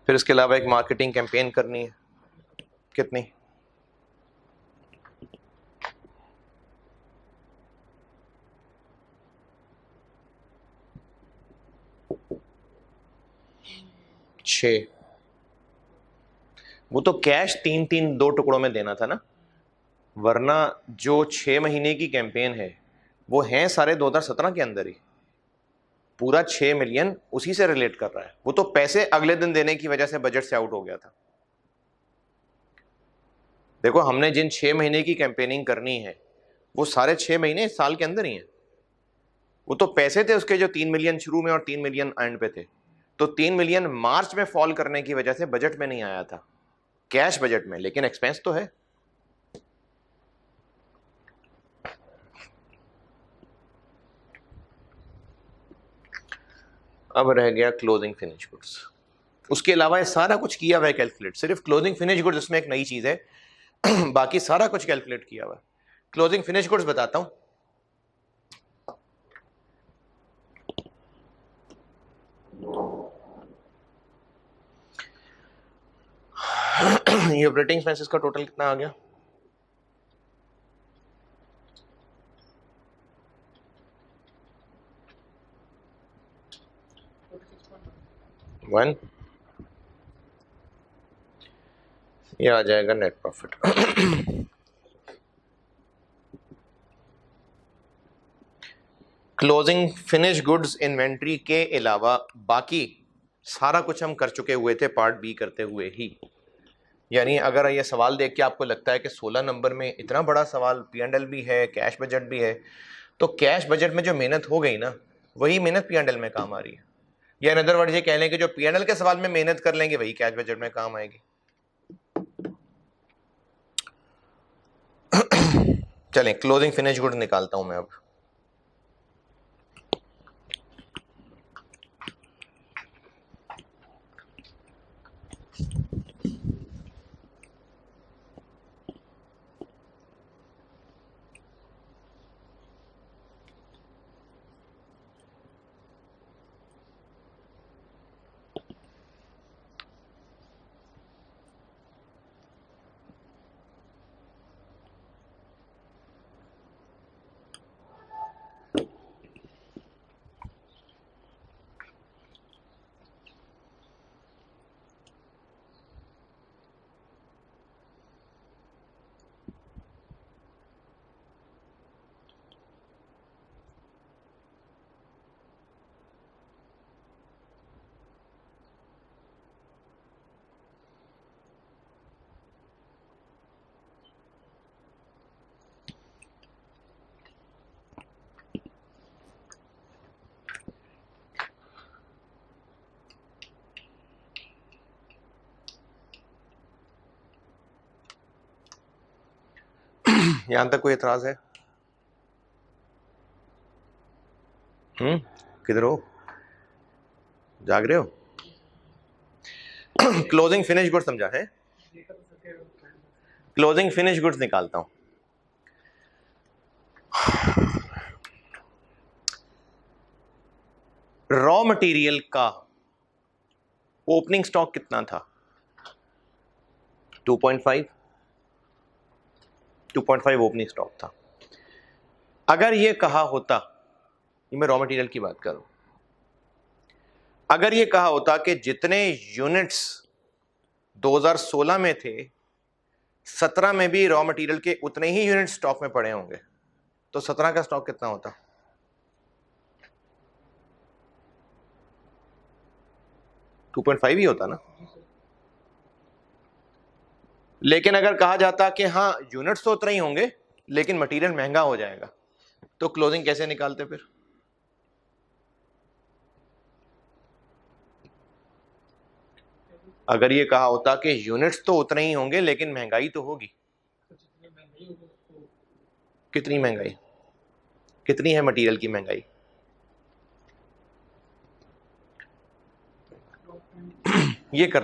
फिर इसके अलावा एक मार्केटिंग कैंपेन करनी है, कितनी? 6। वो तो कैश 3-3 2 टुकड़ों में देना था ना, वरना जो 6 महीने की कैंपेन है वो है सारे 2017 के अंदर ही। पूरा 6 मिलियन उसी से रिलेट कर रहा है। वो तो पैसे अगले दिन देने की वजह से बजट से आउट हो गया था। देखो, हमने जिन 6 महीने की कैंपेनिंग करनी है वो सारे 6 महीने साल के अंदर ही हैं। वो तो पैसे थे उसके जो 3 मिलियन शुरू में और 3 मिलियन एंड पे थे। तो 3 मिलियन मार्च में फॉल करने की वजह से बजट में नहीं आया था, कैश बजट में, लेकिन एक्सपेंस तो है। अब रह गया क्लोजिंग फिनिश गुड्स। उसके अलावा ये सारा कुछ किया हुआ है कैलकुलेट, सिर्फ क्लोजिंग फिनिश गुड्स इसमें एक नई चीज है। बाकी सारा कुछ कैलकुलेट किया हुआ है। क्लोजिंग फिनिश गुड्स बताता हूं। ये ऑपरेटिंग एक्सपेंसेस का टोटल कितना आ गया? वन। ये आ जाएगा net profit. Closing finish goods inventory के अलावा बाकी सारा कुछ हम कर चुके हुए थे पार्ट बी करते हुए ही। यानी अगर ये सवाल देख के आपको लगता है कि 16 नंबर में इतना बड़ा सवाल, P&L भी है, कैश बजट भी है, तो कैश बजट में जो मेहनत हो गई ना, वही मेहनत P&L में काम आ रही है। या इन अदर वर्ड ये कह लें कि जो P&L के सवाल में मेहनत कर लेंगे वही कैश बजट में काम आएगी। चलें, क्लोजिंग फिनिश गुड्स निकालता हूं मैं अब। यहां तक कोई एतराज है? किधर हो, जाग रहे हो? क्लोजिंग फिनिश गुड्स समझा है? देखा तो सके क्लोजिंग फिनिश गुड्स निकालता हूं। रॉ मटेरियल का ओपनिंग स्टॉक कितना था? 2.5 ओपनिंग स्टॉक था। अगर ये कहा होता, ये मैं रॉ मटेरियल की बात करूं, अगर ये कहा होता कि जितने यूनिट्स 2016 में थे 17 में भी रॉ मटेरियल के उतने ही यूनिट स्टॉक में पड़े होंगे, तो 17 का स्टॉक कितना होता? टू 2.5 ही होता ना। लेकिन अगर कहा जाता कि हाँ यूनिट्स तो उतने ही होंगे लेकिन मटेरियल महंगा हो जाएगा, तो क्लोजिंग कैसे निकालते फिर? अगर ये कहा होता कि यूनिट्स तो उतने ही होंगे लेकिन महंगाई तो होगी, जितनी महंगाई होगी उसको कितनी महंगाई, कितनी है मटेरियल की महंगाई? ये कर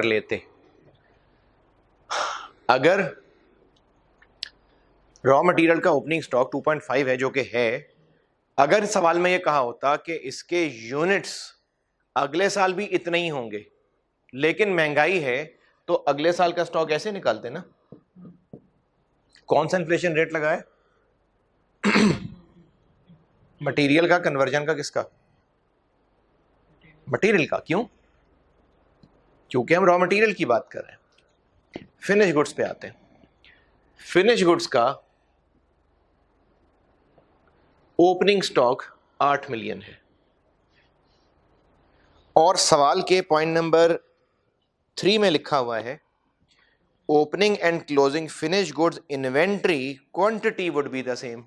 लेते अगर रॉ मटेरियल का ओपनिंग स्टॉक 2.5 है जो कि है, अगर सवाल में ये कहा होता कि इसके यूनिट्स अगले साल भी इतने ही होंगे लेकिन महंगाई है, तो अगले साल का स्टॉक ऐसे निकालते ना। कौन सा इन्फ्लेशन रेट लगा है? मटेरियल का, कन्वर्जन का, किसका? मटेरियल का। क्यों? क्योंकि हम रॉ मटेरियल की बात कर रहे हैं। फिनिश गुड्स पे आते हैं। फिनिश गुड्स का ओपनिंग स्टॉक 8 मिलियन है और सवाल के पॉइंट नंबर 3 में लिखा हुआ है opening and closing finish goods inventory quantity would be the same.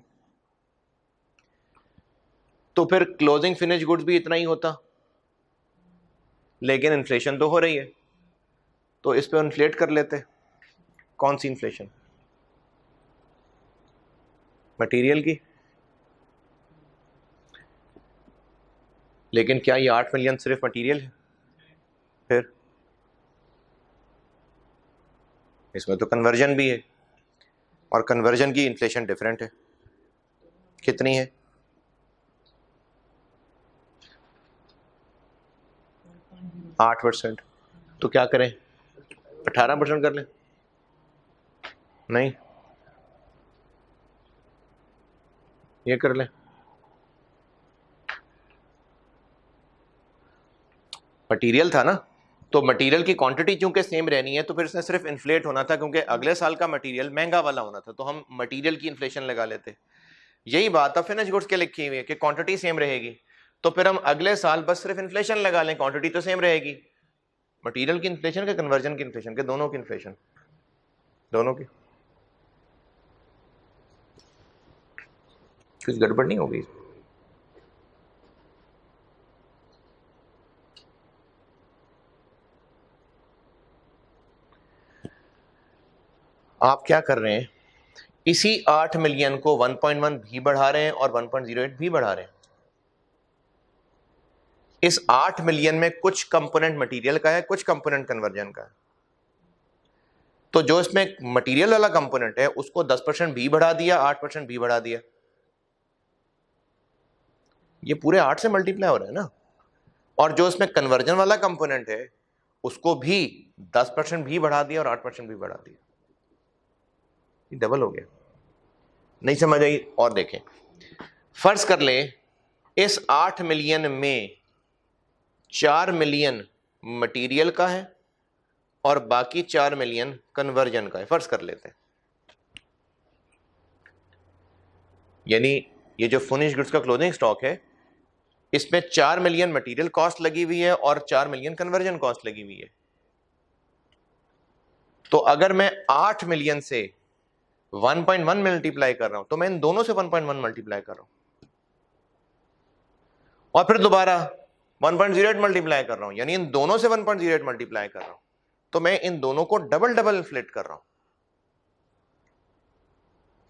तो फिर क्लोजिंग फिनिश गुड्स भी इतना ही होता, लेकिन इन्फ्लेशन तो हो रही है, तो इस पे इन्फ्लेट कर लेते। कौन सी इन्फ्लेशन? मटेरियल की। लेकिन क्या ये 8 मिलियन सिर्फ मटेरियल है? फिर इसमें तो कन्वर्जन भी है और कन्वर्जन की इन्फ्लेशन डिफरेंट है। कितनी है? 8%। तो क्या करें, 18% कर लें? नहीं, ये कर लें। मटेरियल था ना, तो मटेरियल की क्वांटिटी चूंकि सेम रहनी है तो फिर इसने सिर्फ इन्फ्लेट होना था, क्योंकि अगले साल का मटेरियल महंगा वाला होना था, तो हम मटेरियल की इन्फ्लेशन लगा लेते। यही बात अब फिनिश गुड्स के लिखी हुई है कि क्वांटिटी सेम रहेगी, तो फिर हम अगले साल बस सिर्फ इन्फ्लेशन लगा लें, क्वांटिटी तो सेम रहेगी। मटेरियल की इन्फ्लेशन के, कन्वर्जन की इन्फ्लेशन के, दोनों की इन्फ्लेशन, दोनों की। कुछ गड़बड़ नहीं होगी? आप क्या कर रहे हैं, इसी 8 मिलियन को 1.1 भी बढ़ा रहे हैं और 1.08 भी बढ़ा रहे हैं। इस 8 मिलियन में कुछ कंपोनेंट मटेरियल का है, कुछ कंपोनेंट कन्वर्जन का है। तो जो इसमें मटेरियल वाला कंपोनेंट है उसको 10% भी बढ़ा दिया, 8% भी बढ़ा दिया, ये पूरे 8 से मल्टीप्लाई हो रहा है ना। और जो इसमें कन्वर्जन वाला कंपोनेंट है उसको भी 10% भी बढ़ा दिया और 8% भी बढ़ा दिया, ये डबल हो गया। नहीं समझ आई? और देखें, फर्ज कर ले इस 8 मिलियन में 4 मिलियन मटेरियल का है और बाकी 4 मिलियन कन्वर्जन का है, फर्ज कर लेते हैं। यानी ये जो फिनिश गुड्स का क्लोजिंग स्टॉक है इसमें 4 मिलियन मटेरियल कॉस्ट लगी हुई है और 4 मिलियन कन्वर्जन कॉस्ट लगी हुई है। तो अगर मैं 8 मिलियन से 1.1 मल्टीप्लाई कर रहा हूं तो मैं इन दोनों से 1.1 मल्टीप्लाई कर रहा हूं और फिर दोबारा 1.08 मल्टीप्लाई कर रहा हूं, यानी इन दोनों से 1.08 मल्टीप्लाई कर रहा हूं, तो मैं इन दोनों को डबल डबल इन्फ्लेट कर रहा हूं।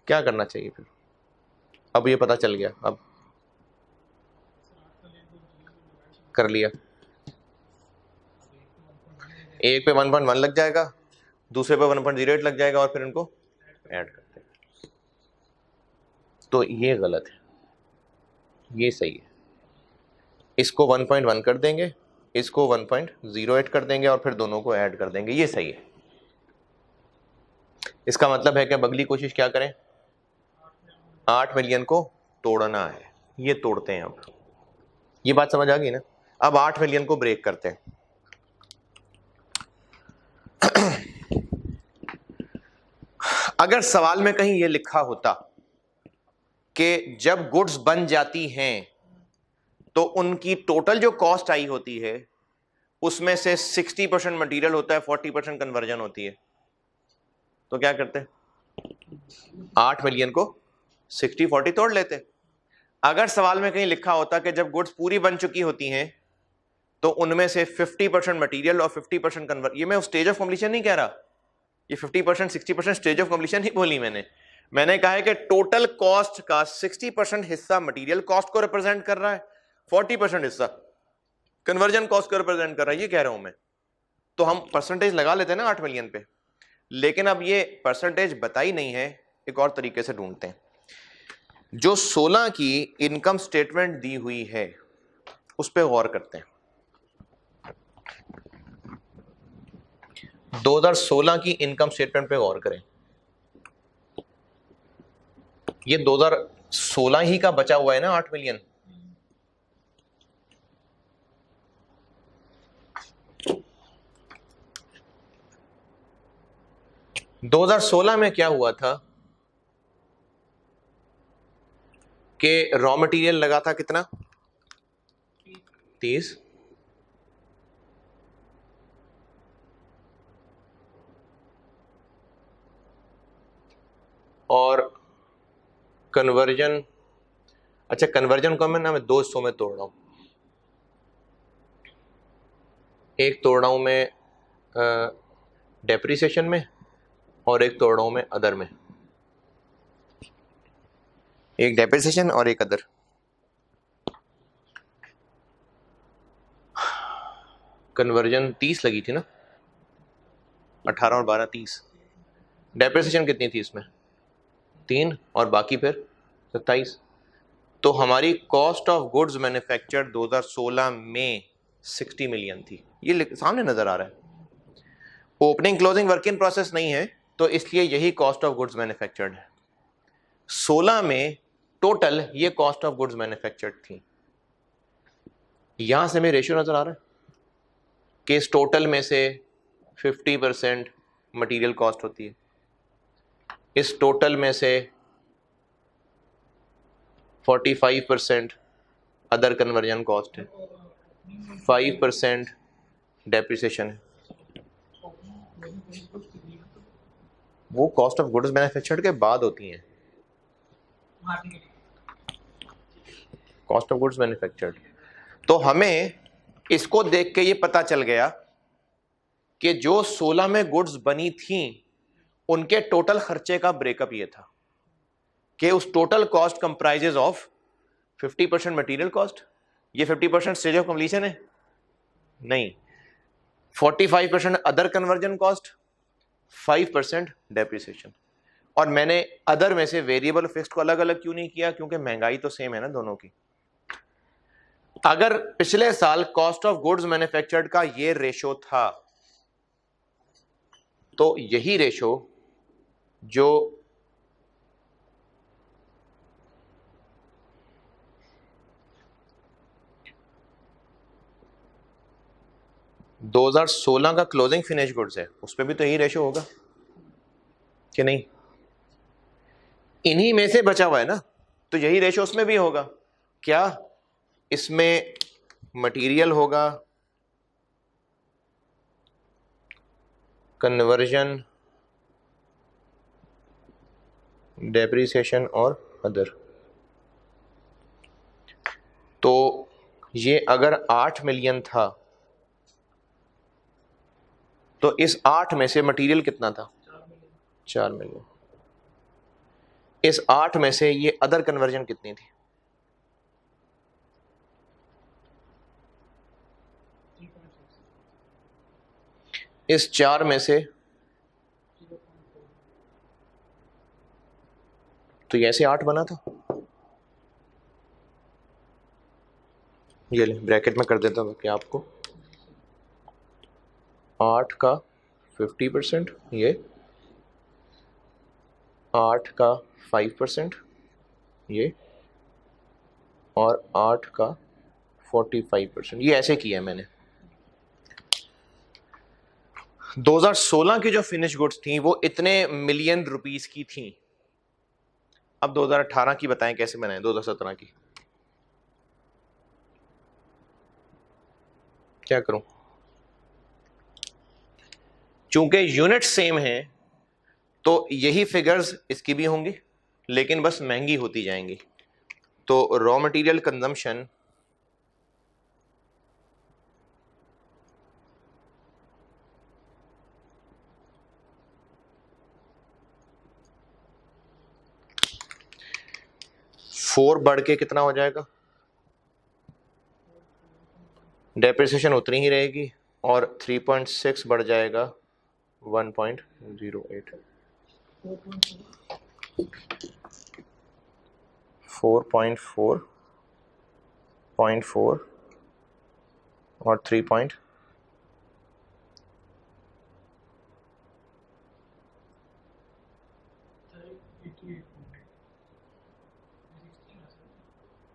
क्या करना चाहिए फिर? अब ये पता चल गया, अब कर लिया। एक पे 1.1 लग जाएगा, दूसरे पे 1.08 लग जाएगा और फिर इनको ऐड करते हैं। तो ये गलत है, ये सही है। इसको 1.1 कर देंगे, इसको 1.08 कर देंगे और फिर दोनों को ऐड कर देंगे, ये सही है। इसका मतलब है कि अब अगली कोशिश क्या करें? 8 मिलियन को तोड़ना है, ये तोड़ते हैं। अब ये बात समझ आ गई ना? अब 8 मिलियन को ब्रेक करते हैं। अगर सवाल में कहीं ये लिखा होता कि जब गुड्स बन जाती हैं तो उनकी टोटल जो कॉस्ट आई होती है उसमें से 60% मटेरियल होता है, 40% कन्वर्जन होती है, तो क्या करते? 8 मिलियन को 60-40 तोड़ लेते। अगर सवाल में कहीं लिखा होता कि जब गुड्स पूरी बन चुकी होती हैं तो उनमें से 50% मटेरियल और 50% कन्वर्जन, ये मैं स्टेज ऑफ कंप्लीशन नहीं कह रहा, ये 50% 60% स्टेज ऑफ कंप्लीशन नहीं बोली मैंने कहा है कि टोटल कॉस्ट का 60% हिस्सा मटेरियल कॉस्ट को रिप्रेजेंट कर रहा है, 40% हिस्सा कन्वर्जन कॉस्ट को रिप्रेजेंट कर रहा है, ये कह रहा हूं मैं। तो हम परसेंटेज लगा लेते हैं ना 8 मिलियन पे, लेकिन अब ये परसेंटेज बताई नहीं है, एक और तरीके से ढूंढते हैं। जो 16 की इनकम स्टेटमेंट दी हुई है उस पर गौर करते हैं। 2016 की इनकम स्टेटमेंट पे गौर करें। ये 2016 ही का बचा हुआ है ना 8 मिलियन। दो 2016 में क्या हुआ था कि रॉ मटेरियल लगा था कितना? 30, और कन्वर्जन, अच्छा कन्वर्जन को मैं दो हिस्सों में तोड़ रहा हूं। एक तोड़ रहा हूं मैं डेप्रिसिएशन में और एक तोड़ रहा हूं मैं अदर में। एक डेप्रिसिएशन और एक अदर। कन्वर्जन 30 लगी थी ना, 18 और 12 30। डेप्रिसिएशन कितनी थी इसमें? 3, और बाकी फिर 27। तो हमारी कॉस्ट ऑफ गुड्स मैन्युफैक्चर्ड 2016 में 60 मिलियन थी, ये सामने नजर आ रहा है। Opening closing work in process नहीं है तो इसलिए यही कॉस्ट ऑफ गुड्स मैन्युफैक्चर्ड है। 16 में टोटल ये कॉस्ट ऑफ गुड्स मैन्युफैक्चर्ड थी। यहां से हमें रेशियो नजर आ रहा है कि इस टोटल में से 50% मटेरियल कॉस्ट होती है, इस टोटल में से 45% अदर कन्वर्जन कॉस्ट है, 5% डेप्रिसिएशन है। वो कॉस्ट ऑफ गुड्स मैन्युफैक्चर्ड के बाद होती हैं, कॉस्ट ऑफ गुड्स मैन्युफैक्चर्ड। तो हमें इसको देख के ये पता चल गया कि जो 16 में गुड्स बनी थी उनके टोटल खर्चे का ब्रेकअप ये था कि उस total cost comprises of 50% material cost, ये 50% स्टेज ऑफ कंप्लीशन है नहीं, 45% अदर कन्वर्जन कॉस्ट, 5% डेप्रिसिएशन। और मैंने अदर में से वेरिएबल फिक्स्ड को अलग अलग क्यों नहीं किया? क्योंकि महंगाई तो सेम है ना दोनों की। अगर पिछले साल कॉस्ट ऑफ गुड्स मैन्युफैक्चर्ड का ये रेशो था तो यही रेशो जो 2016 का क्लोजिंग फिनिश गुड्स है उस पर भी तो यही रेशो होगा कि नहीं? इन्हीं में से बचा हुआ है ना, तो यही रेशो उसमें भी होगा। क्या इसमें मटेरियल होगा, कन्वर्जन, डेप्रिसिएशन और अदर। तो ये अगर 8 मिलियन था तो इस 8 में से मटेरियल कितना था? 4 मिलियन। इस 8 में से ये अदर कन्वर्जन कितनी थी? 3.6 इस 4 में से 0.4 तो ये ऐसे 8 बना था। ये ले ब्रैकेट में कर देता हूँ कि आपको 8 का 50%, ये 8 का 5%, ये और 8 का 45%, ये ऐसे किया है मैंने। 2016 की जो फिनिश गुड्स थी वो इतने मिलियन रुपीस की थी। अब 2018 की बताएं कैसे बनाएं, 2017 की क्या करूं? चूंकि यूनिट सेम है तो यही फिगर्स इसकी भी होंगी, लेकिन बस महंगी होती जाएंगी। तो रॉ मटेरियल कंजम्पशन फोर बढ़ के कितना हो जाएगा? डेप्रिसिएशन उतनी ही रहेगी और 3.6 बढ़ जाएगा 1.08। 4.4 और 3 पॉइंट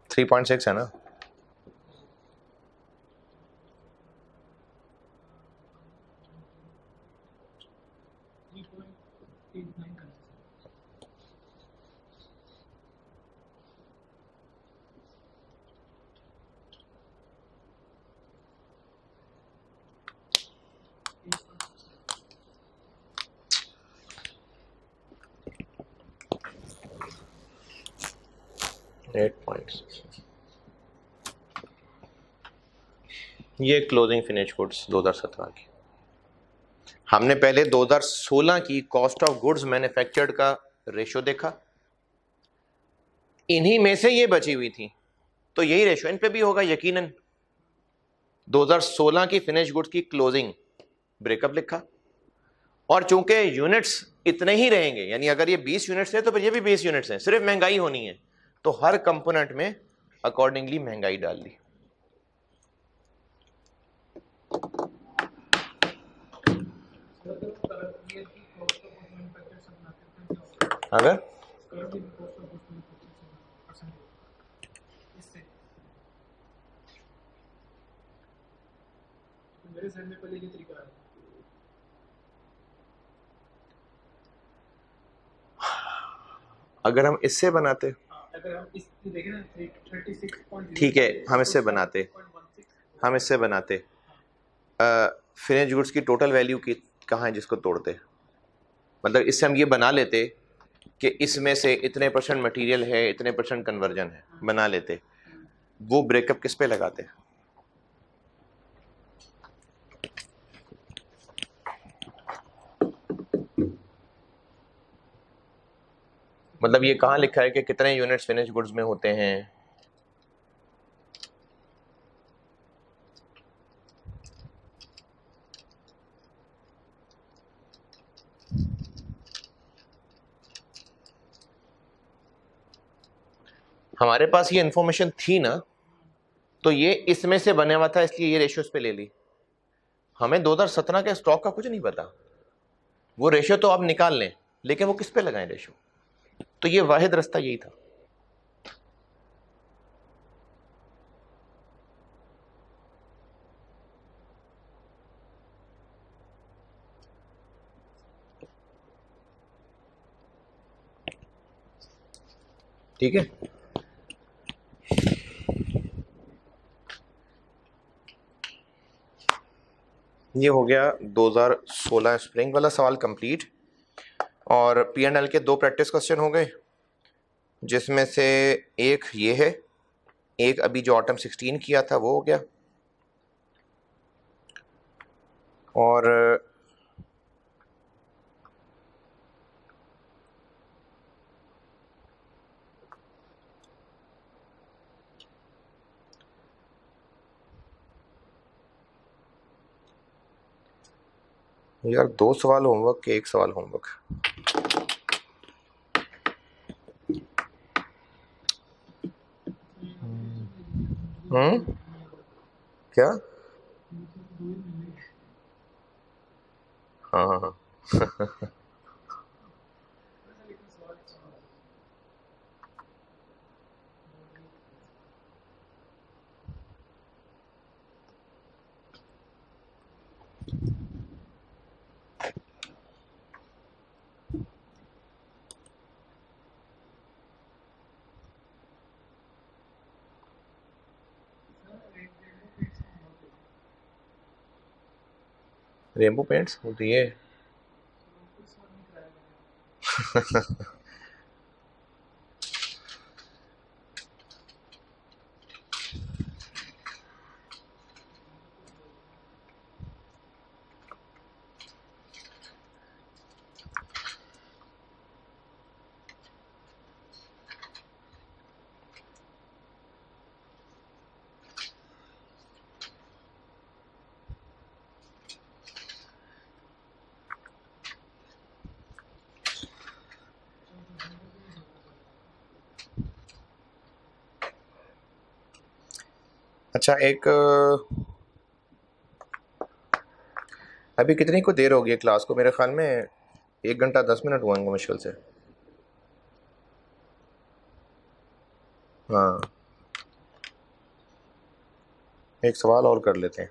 3.6 है ना? ये क्लोजिंग फिनिश गुड्स 2017 की। हमने पहले 2016 की कॉस्ट ऑफ गुड्स मैन्युफैक्चर्ड का रेशियो देखा, इन्हीं में से ये बची हुई थी, तो यही रेशियो इन पे भी होगा यकीनन। 2016 की फिनिश गुड्स की क्लोजिंग ब्रेकअप लिखा, और चूंकि यूनिट्स इतने ही रहेंगे, यानी अगर ये 20 यूनिट्स है तो फिर ये भी 20 यूनिट्स हैं, सिर्फ महंगाई होनी है, तो हर कंपोनेंट में अकॉर्डिंगली महंगाई डाल दी। अगर मेरे साइड में पहले ये तरीका है। अगर हम इससे बनाते, अगर हम इस देखें ना 36.0, ठीक है हम इससे बनाते, हम इससे बनाते फिनिश गुड्स की टोटल वैल्यू की कहाँ है जिसको तोड़ते, मतलब इससे हम ये बना लेते कि इसमें से इतने % मटेरियल है, इतने % कन्वर्जन है, बना लेते। वो ब्रेकअप किस पे लगाते? मतलब ये कहाँ लिखा है कि कितने यूनिट्स फिनिश गुड्स में होते हैं? हमारे पास ये इंफॉर्मेशन थी ना, तो ये इसमें से बने हुआ था, इसलिए ये रेशियोस पे ले ली। हमें 2017 के स्टॉक का कुछ नहीं पता, वो रेशियो तो आप निकाल लें, लेकिन वो किस पे लगाएं रेशियो? तो ये वाहिद रास्ता यही था। ठीक है, ये हो गया 2016 स्प्रिंग वाला सवाल कंप्लीट। और P&L के 2 प्रैक्टिस क्वेश्चन हो गए, जिसमें से एक ये है, एक अभी जो ऑटम 16 किया था वो हो गया। और यार 2 सवाल होमवर्क के 1 सवाल होमवर्क। क्या? हाँ हाँ हाँ। रेनबो पेंट्स होती है। अच्छा, एक अभी कितनी को देर हो गई है क्लास को? मेरे ख्याल में 1 घंटा 10 मिनट हुआ होंगे मुश्किल से। हाँ, एक सवाल और कर लेते हैं।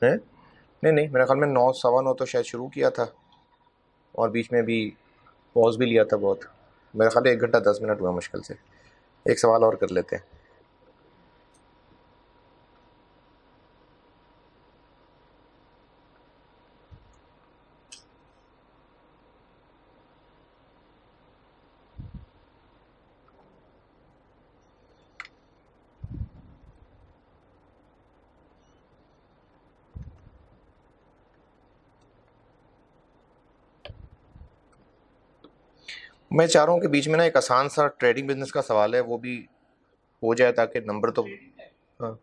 नहीं नहीं, मेरे ख्याल में 9 सवा 9 तो शायद शुरू किया था, और बीच में भी पॉज भी लिया था बहुत। मेरे ख्याल में 1 घंटा 10 मिनट हुआ मुश्किल से। एक सवाल और कर लेते हैं। मैं चाह रहा हूँ कि बीच में ना एक आसान सा ट्रेडिंग बिजनेस का सवाल है, वो भी हो जाए ताकि नंबर तो। हाँ,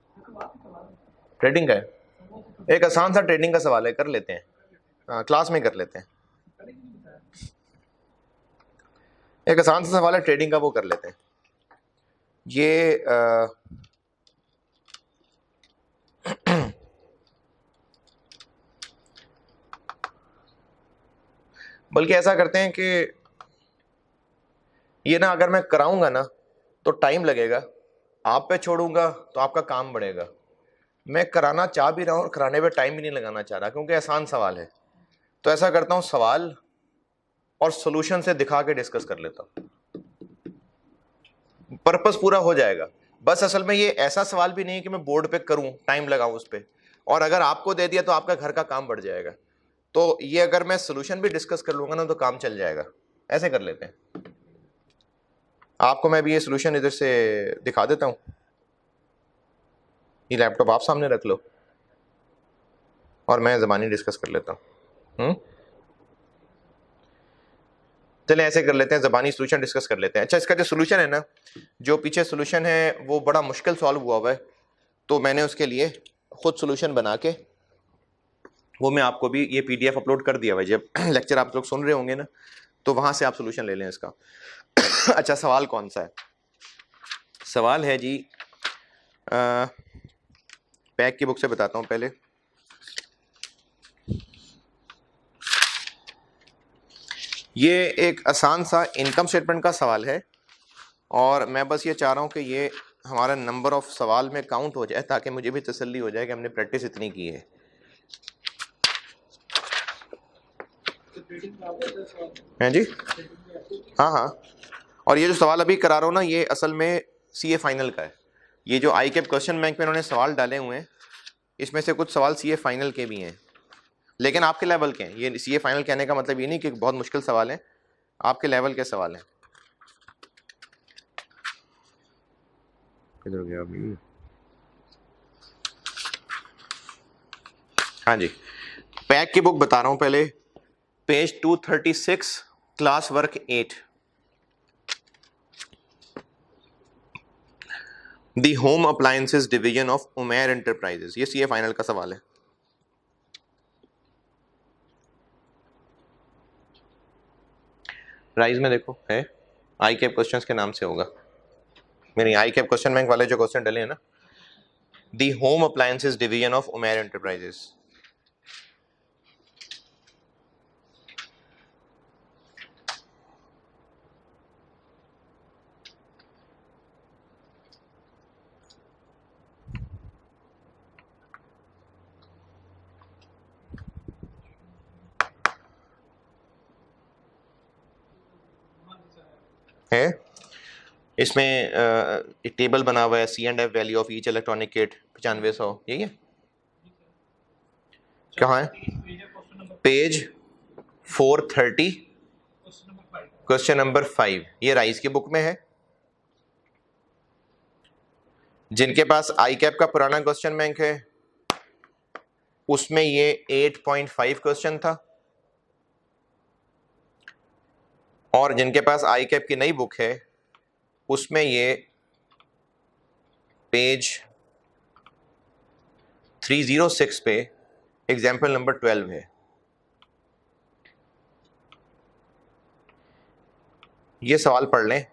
ट्रेडिंग का है। एक आसान सा ट्रेडिंग का सवाल है, कर लेते हैं। हाँ, क्लास में कर लेते हैं। एक आसान सा सवाल है ट्रेडिंग का, वो कर लेते हैं। ये बल्कि ऐसा करते हैं कि ये ना अगर मैं कराऊंगा ना तो टाइम लगेगा, आप पे छोड़ूंगा तो आपका काम बढ़ेगा। मैं कराना चाह भी रहा हूँ और कराने पे टाइम भी नहीं लगाना चाह रहा, क्योंकि आसान सवाल है। तो ऐसा करता हूँ, सवाल और सॉल्यूशन से दिखा के डिस्कस कर लेता हूँ, पर्पस पूरा हो जाएगा। बस असल में ये ऐसा सवाल भी नहीं कि मैं बोर्ड पे करूं, टाइम लगाऊं उस पे, और अगर आपको दे दिया तो आपका घर का काम बढ़ जाएगा। तो ये अगर मैं सॉल्यूशन भी डिस्कस कर लूंगा ना तो काम चल जाएगा। ऐसे कर लेते हैं। आपको मैं भी ये सॉल्यूशन इधर से दिखा देता हूं। ये लैपटॉप आप सामने रख लो और मैं ज़बानी डिस्कस कर लेता हूँ। चलें ऐसे कर लेते हैं, ज़बानी सॉल्यूशन डिस्कस कर लेते हैं। अच्छा, इसका जो सॉल्यूशन है ना, जो पीछे सॉल्यूशन है वो बड़ा मुश्किल सॉल्व हुआ हुआ है, तो मैंने उसके लिए खुद सॉल्यूशन बना के वो मैं आपको भी ये पीडीएफ अपलोड कर दिया भाई। जब लेक्चर आप लोग सुन रहे होंगे ना तो वहां से आप सॉल्यूशन ले लें इसका। अच्छा, सवाल कौन सा है? सवाल है जी, पैक की बुक से बताता हूं पहले। ये एक आसान सा इनकम स्टेटमेंट का सवाल है, और मैं बस ये चाह रहा हूं कि ये हमारा नंबर ऑफ सवाल में काउंट हो जाए, ताकि मुझे भी तसल्ली हो जाए कि हमने प्रैक्टिस इतनी की है। हैं जी? हाँ हाँ, और ये जो सवाल अभी करा रहा हूँ ना, ये असल में सीए फाइनल का है। ये जो आई कैप क्वेश्चन बैंक में उन्होंने सवाल डाले हुए हैं, इसमें से कुछ सवाल सीए फाइनल के भी हैं, लेकिन आपके लेवल के हैं। ये सीए फाइनल कहने का मतलब ये नहीं कि बहुत मुश्किल सवाल है, आपके लेवल के सवाल हैं। किधर गया अभी? हाँ जी, पैक की बुक बता रहा हूँ पहले, page 236, class work 8, the home appliances division of Umer enterprises. ये सीए फाइनल का सवाल है। राइज में देखो है, आई कैप क्वेश्चंस के नाम से होगा, मेरी आई कैप क्वेश्चन बैंक वाले जो क्वेश्चन डले हैं ना, the home appliances division of Umer enterprises. है इसमें एक टेबल बना हुआ है, C and F value of each electronic kit 9500, यही है। कहाँ है? पेज 430 क्वेश्चन नंबर 5, ये राइस की बुक में है। जिनके पास आई कैप का पुराना क्वेश्चन बैंक है उसमें ये 8.5 क्वेश्चन था, और जिनके पास आई कैप की नई बुक है उसमें ये पेज 306 पे एग्जाम्पल नंबर 12 है। ये सवाल पढ़ लें,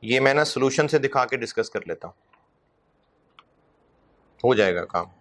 ये मैं ना सोल्यूशन से दिखा के डिस्कस कर लेता हूं, हो जाएगा काम।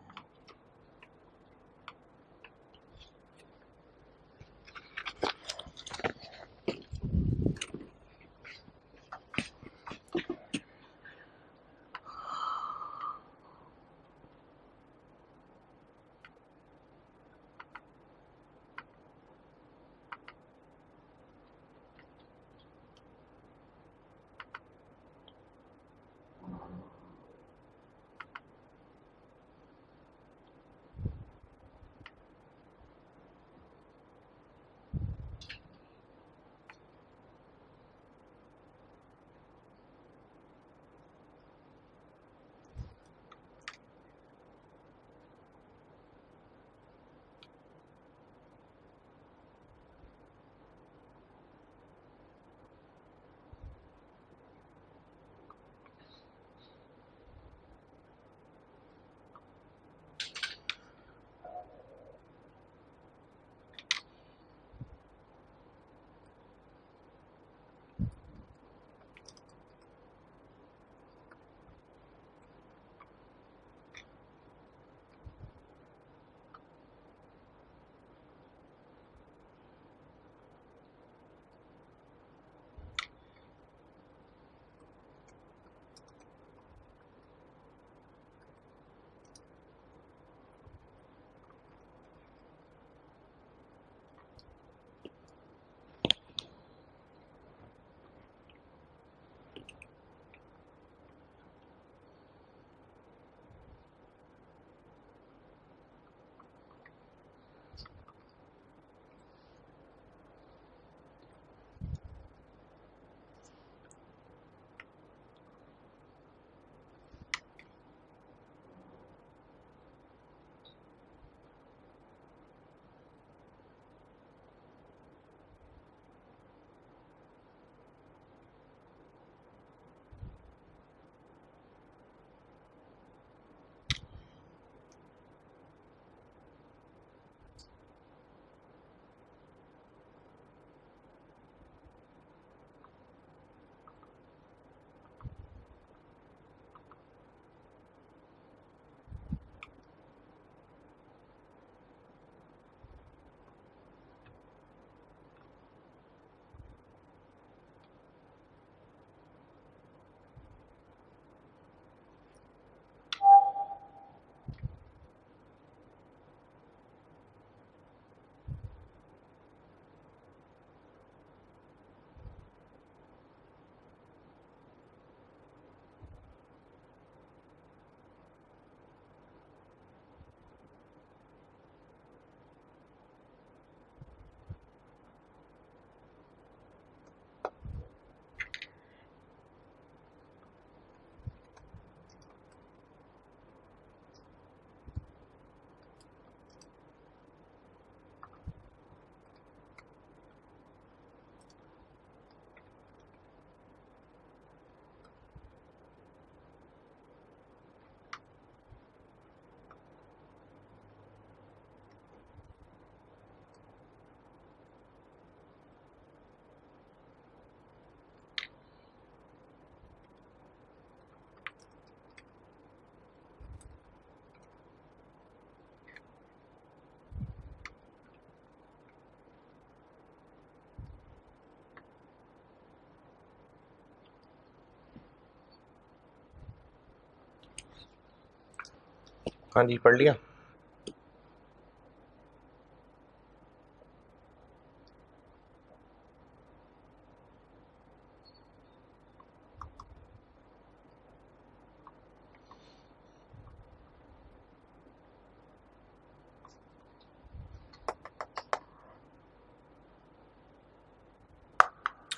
हाँ जी, पढ़ लिया।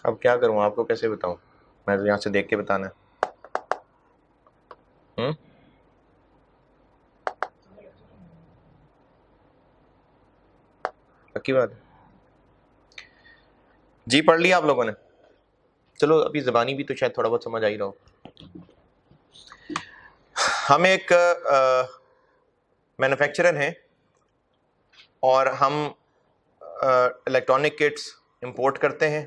अब क्या करूं, आपको कैसे बताऊं? मैं तो यहाँ से देख के बताना है। पक्की बात है जी। पढ़ लिया आप लोगों ने? चलो अभी ज़बानी भी तो शायद थोड़ा बहुत समझ आ ही रहा हो। हम एक मैन्युफैक्चरर हैं और हम इलेक्ट्रॉनिक किट्स इंपोर्ट करते हैं,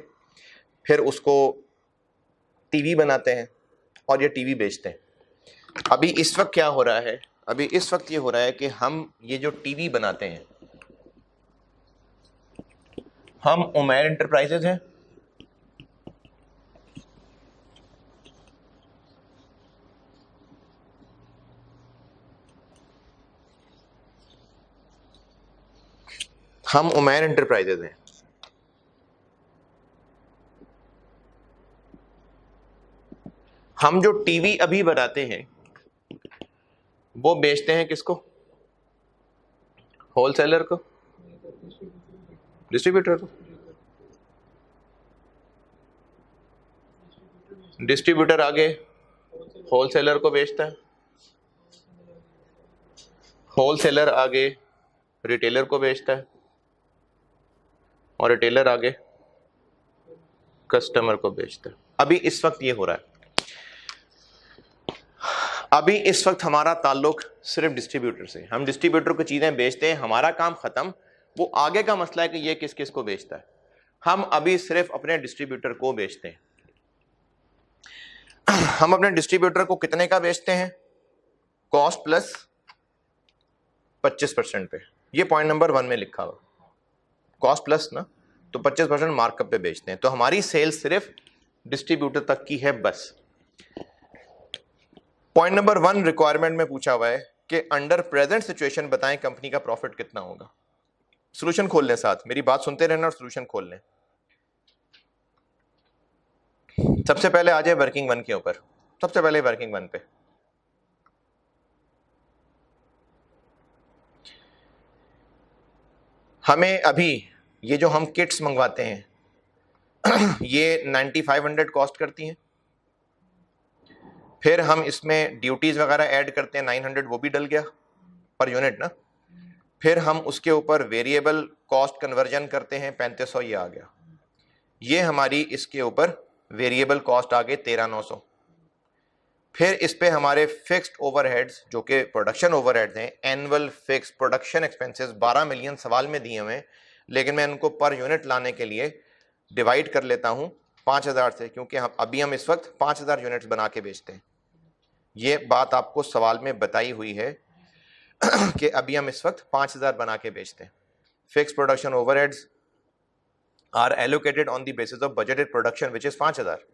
फिर उसको टीवी बनाते हैं और ये टीवी बेचते हैं। अभी इस वक्त क्या हो रहा है? अभी इस वक्त ये हो रहा है कि हम ये जो टीवी बनाते हैं, हम उमैर एंटरप्राइजेज हैं, हम उमैर एंटरप्राइजेज हैं। हम जो टीवी अभी बनाते हैं वो बेचते हैं किसको? होलसेलर को, डिस्ट्रीब्यूटर को। डिस्ट्रीब्यूटर आगे होलसेलर को बेचता है, होलसेलर आगे रिटेलर को बेचता है और रिटेलर आगे कस्टमर को बेचता है। अभी इस वक्त ये हो रहा है। अभी इस वक्त हमारा ताल्लुक सिर्फ डिस्ट्रीब्यूटर से। हम डिस्ट्रीब्यूटर को चीज़ें बेचते हैं, हमारा काम ख़त्म। वो आगे का मसला है कि ये किस किस को बेचता है। हम अभी सिर्फ अपने डिस्ट्रीब्यूटर को बेचते हैं। हम अपने डिस्ट्रीब्यूटर को कितने का बेचते हैं? कॉस्ट प्लस 25% पे। ये पॉइंट नंबर 1 में लिखा हुआ, कॉस्ट प्लस ना, तो 25% मार्कअप पे बेचते हैं। तो हमारी सेल सिर्फ डिस्ट्रीब्यूटर तक की है बस। पॉइंट नंबर 1 रिक्वायरमेंट में पूछा हुआ है कि अंडर प्रेजेंट सिचुएशन बताएं कंपनी का प्रॉफिट कितना होगा। सॉल्यूशन खोल लें, साथ मेरी बात सुनते रहना और सॉल्यूशन खोल लें। सबसे पहले आ जाए वर्किंग 1 के ऊपर। सबसे पहले वर्किंग 1 पे हमें अभी ये जो हम किट्स मंगवाते हैं ये 9500 कॉस्ट करती हैं। फिर हम इसमें ड्यूटीज वगैरह ऐड करते हैं 900, वो भी डल गया पर यूनिट ना। फिर हम उसके ऊपर वेरिएबल कॉस्ट कन्वर्जन करते हैं 3500, ये आ गया। ये हमारी इसके ऊपर वेरिएबल कॉस्ट आ गई 13900। फिर इस पे हमारे फिक्स्ड ओवरहेड्स जो कि प्रोडक्शन ओवरहेड्स हैं, annual fix production expenses 12 million सवाल में दिए हुए हैं, लेकिन मैं इनको पर यूनिट लाने के लिए डिवाइड कर लेता हूं 5000 से, क्योंकि हम इस वक्त 5000 यूनिट्स बना के बेचते हैं। ये बात आपको सवाल में बताई हुई है कि अभी हम इस वक्त 5000 बना के बेचते हैं। Fix production overheads are allocated on the basis of budgeted production which is 5000।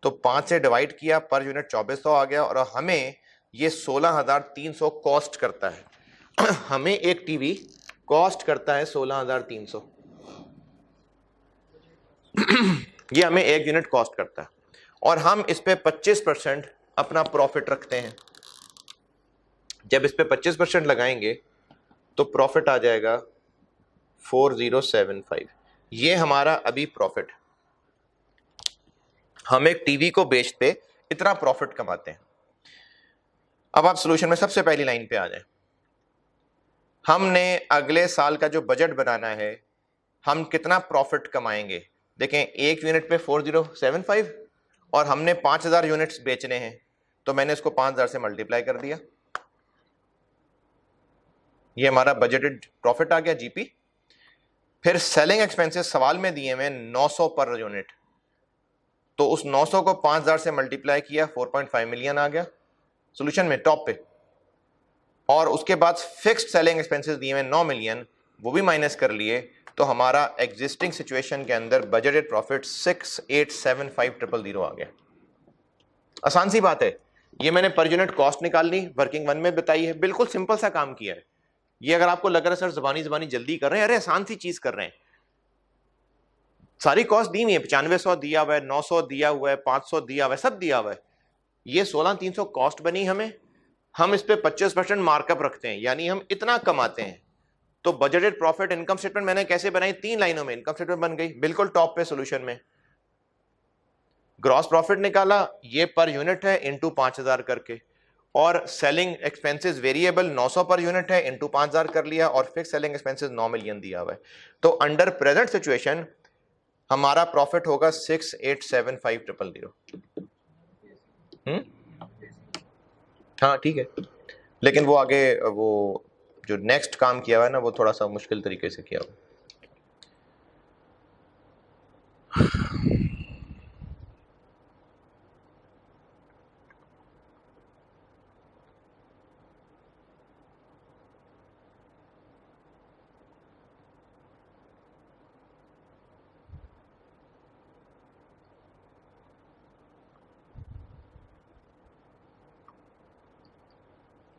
तो 5 से डिवाइड किया, पर यूनिट 2400 आ गया और हमें ये 16300 कॉस्ट करता है। हमें एक टीवी कॉस्ट करता है 16300। ये हमें एक यूनिट कॉस्ट करता है और हम इस पे 25% अपना प्रॉफिट रखते हैं। जब इस पे 25% लगाएंगे तो प्रॉफिट आ जाएगा 4075। ये हमारा अभी प्रॉफिट। हम एक टीवी को बेचते इतना प्रॉफिट कमाते हैं। अब आप सॉल्यूशन में सबसे पहली लाइन पे आ जाएं। हमने अगले साल का जो बजट बनाना है, हम कितना प्रॉफिट कमाएंगे। देखें, एक यूनिट पे 4075 और हमने 5000 यूनिट्स बेचने हैं, तो मैंने इसको 5000 से मल्टीप्लाई कर दिया। ये हमारा बजटेड प्रॉफिट आ गया, जीपी। फिर सेलिंग एक्सपेंसेस सवाल में दिए हुए 900 पर यूनिट, तो उस 900 को 5000 से मल्टीप्लाई किया, 4.5 मिलियन आ गया सॉल्यूशन में टॉप पे। और उसके बाद फिक्स्ड सेलिंग एक्सपेंसेस दिए हुए 9 मिलियन, वो भी माइनस कर लिए, तो हमारा एग्जिस्टिंग सिचुएशन के अंदर बजटेड प्रॉफिट 6875,000 आ गया। आसान सी बात है, ये मैंने पर यूनिट कॉस्ट निकालनी वर्किंग वन में बताई है, बिल्कुल सिंपल सा काम किया है। ये अगर आपको लग रहा है सर जबानी जबानी जल्दी कर रहे हैं, अरे आसान सी चीज कर रहे हैं। सारी कॉस्ट दी हुई है, 9500 दिया हुआ है, 900 दिया हुआ है, 500 दिया हुआ है, सब दिया हुआ है। ये 16300 कॉस्ट बनी हमें, हम इस पे 25% मार्कअप रखते हैं, यानी हम इतना कमाते हैं। तो बजटेड प्रॉफिट इनकम स्टेटमेंट मैंने कैसे बनाई, 3 लाइनों में इनकम स्टेटमेंट बन गई, बिल्कुल टॉप पे सोल्यूशन में। ग्रॉस प्रॉफिट निकाला, ये पर यूनिट है इनटू 5000 करके, और selling expenses variable 900 per unit है इनटू 5000 कर लिया, और फिक्स सेलिंग एक्सपेंसेस 9 मिलियन दिया हुआ है। तो अंडर प्रेजेंट सिचुएशन हमारा प्रॉफिट होगा 6875,000। हाँ ठीक है, लेकिन वो आगे वो जो नेक्स्ट काम किया हुआ है ना, वो थोड़ा सा मुश्किल तरीके से किया हुआ।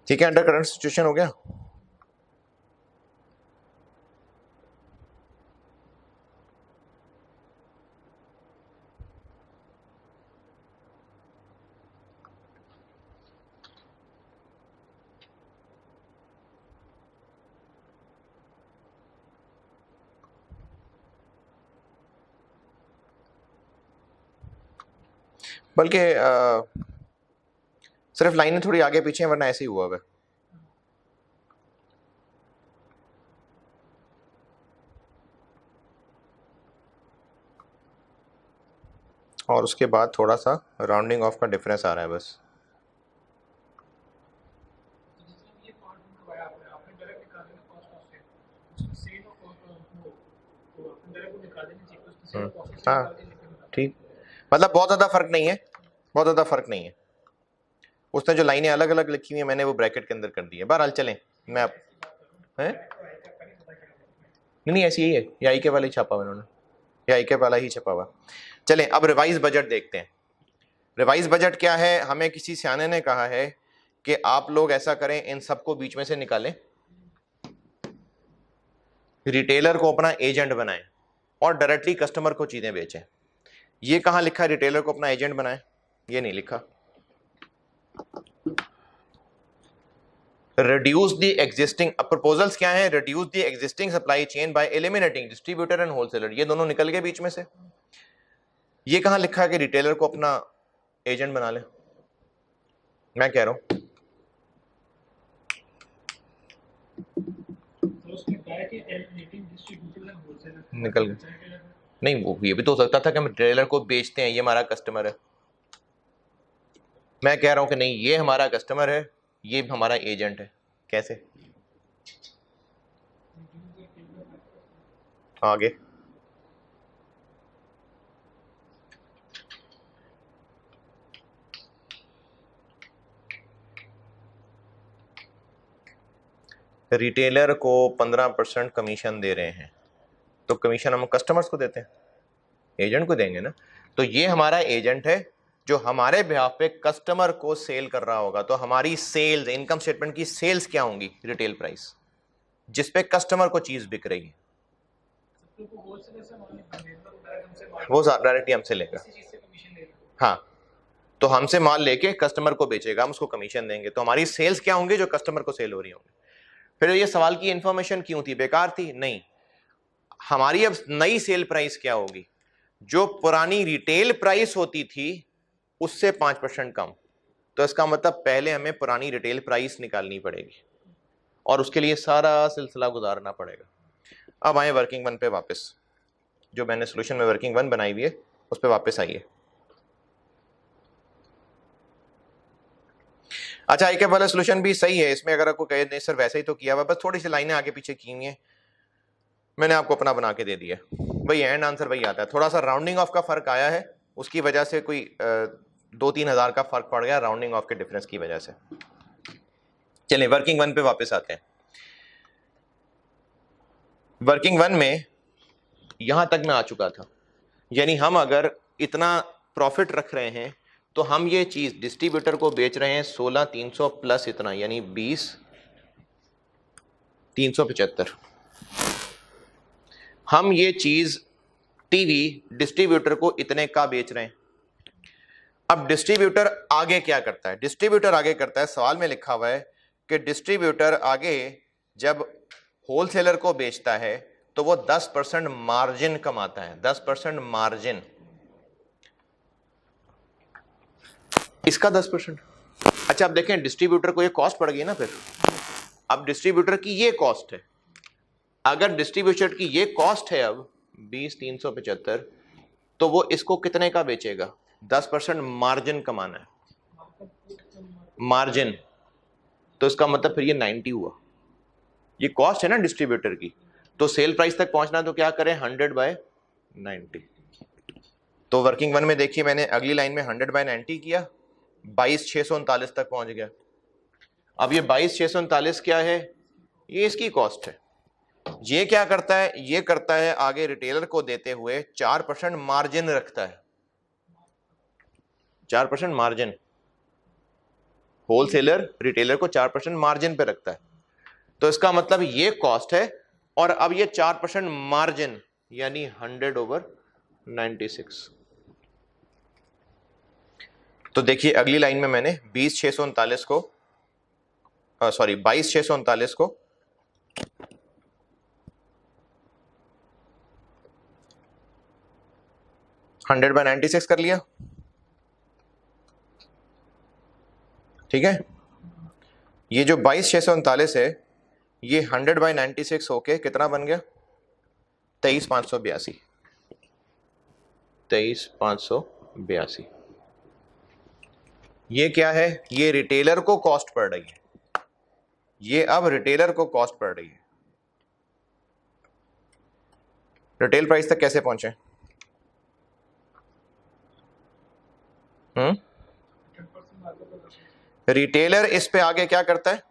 ठीक है, अंडर करंट सिचुएशन हो गया। बल्कि सिर्फ लाइनें थोड़ी आगे पीछे हैं, वरना ऐसे ही हुआ है। और उसके बाद थोड़ा सा राउंडिंग ऑफ का डिफरेंस आ रहा है बस। तो जितना ये पार्ट उनको आया आपने डायरेक्ट निकाले ना कॉस्ट ऑफ सेल, उसकी सेल और तो आपने डायरेक्ट वो निकाले नहीं चाहिए, उसकी सेल कॉस्ट से हाँ निकाल के लिखना। ठीक, मतलब बहुत ज़्यादा फर्क नहीं है, बहुत ज़्यादा फर्क नहीं है। उसने जो लाइनें अलग अलग लिखी हुई है मैंने वो ब्रैकेट के अंदर कर दी है। बहरहाल चलें, मैं आप हैं नहीं ऐसी ही है, या आई के वाला ही छापा हुआ इन्होंने, या आई के वाला ही छपा हुआ। चलें अब रिवाइज बजट देखते हैं। रिवाइज बजट क्या है, हमें किसी सियाने ने कहा है कि आप लोग ऐसा करें, इन सबको बीच में से निकालें, रिटेलर को अपना एजेंट बनाएं और डायरेक्टली कस्टमर को चीजें बेचें। ये कहां लिखा है रिटेलर को अपना एजेंट बनाएं, ये नहीं लिखा। रिड्यूस द एग्जिस्टिंग, प्रपोजल्स क्या है, reduce the existing supply chain by eliminating distributor and wholesaler, ये दोनों निकल गए बीच में से। ये कहां लिखा है कि रिटेलर को अपना एजेंट बना ले, मैं कह रहा हूं तो उसमें क्या है कि एलिमिनेटिंग डिस्ट्रीब्यूटर एंड होलसेलर निकल गए। नहीं वो ये भी तो हो सकता था कि हम रिटेलर को बेचते हैं, ये हमारा कस्टमर है। मैं कह रहा हूं कि नहीं, ये हमारा कस्टमर है, ये हमारा एजेंट है। कैसे आगे, रिटेलर को 15% कमीशन दे रहे हैं, तो कमीशन हम कस्टमर्स को देते हैं, एजेंट को देंगे ना। तो ये हमारा एजेंट है जो हमारे बिहाफ पे कस्टमर को सेल कर रहा होगा। तो हमारी सेल्स, इनकम स्टेटमेंट की सेल्स क्या होंगी, रिटेल प्राइस जिस पे कस्टमर को चीज बिक रही है, वो डायरेक्टली हमसे लेगा। हाँ, तो हमसे माल लेके कस्टमर को बेचेगा, हम उसको कमीशन देंगे। तो हमारी सेल्स क्या होंगी, जो कस्टमर को सेल हो रही होंगी। फिर ये सवाल की इंफॉर्मेशन क्यों थी, बेकार थी? नहीं, हमारी अब नई सेल प्राइस क्या होगी, जो पुरानी रिटेल प्राइस होती थी उससे 5% कम। तो इसका मतलब पहले हमें पुरानी रिटेल प्राइस निकालनी पड़ेगी और उसके लिए सारा सिलसिला गुजारना पड़ेगा। अब आए वर्किंग वन पे वापस, जो मैंने सोल्यूशन में वर्किंग वन बनाई हुई है उस पर वापस आइए। अच्छा, एक वाला सोल्यूशन भी सही है, इसमें अगर आपको कहे नहीं सर वैसे ही तो किया हुआ, बस थोड़ी सी लाइनें आगे पीछे की हुई है, मैंने आपको अपना बना के दे दिया, वही एंड आंसर वही आता है। थोड़ा सा राउंडिंग ऑफ का फर्क आया है, उसकी वजह से कोई 2-3 हज़ार का फर्क पड़ गया राउंडिंग ऑफ के डिफरेंस की वजह से। चलिए वर्किंग वन पे वापस आते हैं। वर्किंग वन में यहां तक मैं आ चुका था, यानी हम अगर इतना प्रॉफिट रख रहे हैं तो हम ये चीज डिस्ट्रीब्यूटर को बेच रहे हैं 16,300 प्लस इतना, यानी 20,375। हम ये चीज टीवी डिस्ट्रीब्यूटर को इतने का बेच रहे हैं। अब डिस्ट्रीब्यूटर आगे क्या करता है? डिस्ट्रीब्यूटर आगे करता है, सवाल में लिखा हुआ है कि डिस्ट्रीब्यूटर आगे जब होलसेलर को बेचता है तो वो 10% मार्जिन कमाता है, 10% मार्जिन। इसका 10%। अच्छा, अब देखें डिस्ट्रीब्यूटर को ये कॉस्ट पड़ गई ना फिर। अब डिस्ट्रीब्यूटर की ये कॉस्ट है, अगर डिस्ट्रीब्यूटर की ये कॉस्ट है अब 20,375, तो वो इसको कितने का बेचेगा? 10% मार्जिन कमाना है, मार्जिन। तो इसका मतलब फिर ये 90 हुआ। ये कॉस्ट है ना डिस्ट्रीब्यूटर की, तो सेल प्राइस तक पहुंचना तो क्या करें? 100/90। तो वर्किंग वन में देखिए मैंने अगली लाइन में 100/90 किया, 22,639 तक पहुंच गया। अब ये 22,639 क्या है? ये इसकी कॉस्ट है। ये क्या करता है? ये करता है आगे रिटेलर को देते हुए 4% मार्जिन रखता है, 4% मार्जिन। होलसेलर रिटेलर को 4% मार्जिन पे रखता है, तो इसका मतलब ये कॉस्ट है और अब ये 4% मार्जिन, यानी 100/96। तो देखिए अगली लाइन में मैंने 22,639 को 100/96 कर लिया, ठीक है। ये जो 22,639 है ये 100/96 होके कितना बन गया? 23,582। 23,582। ये क्या है? ये रिटेलर को कॉस्ट पड़ रही है, ये अब रिटेलर को कॉस्ट पड़ रही है। रिटेल प्राइस तक कैसे पहुंचे? रिटेलर इस पे आगे क्या करता है?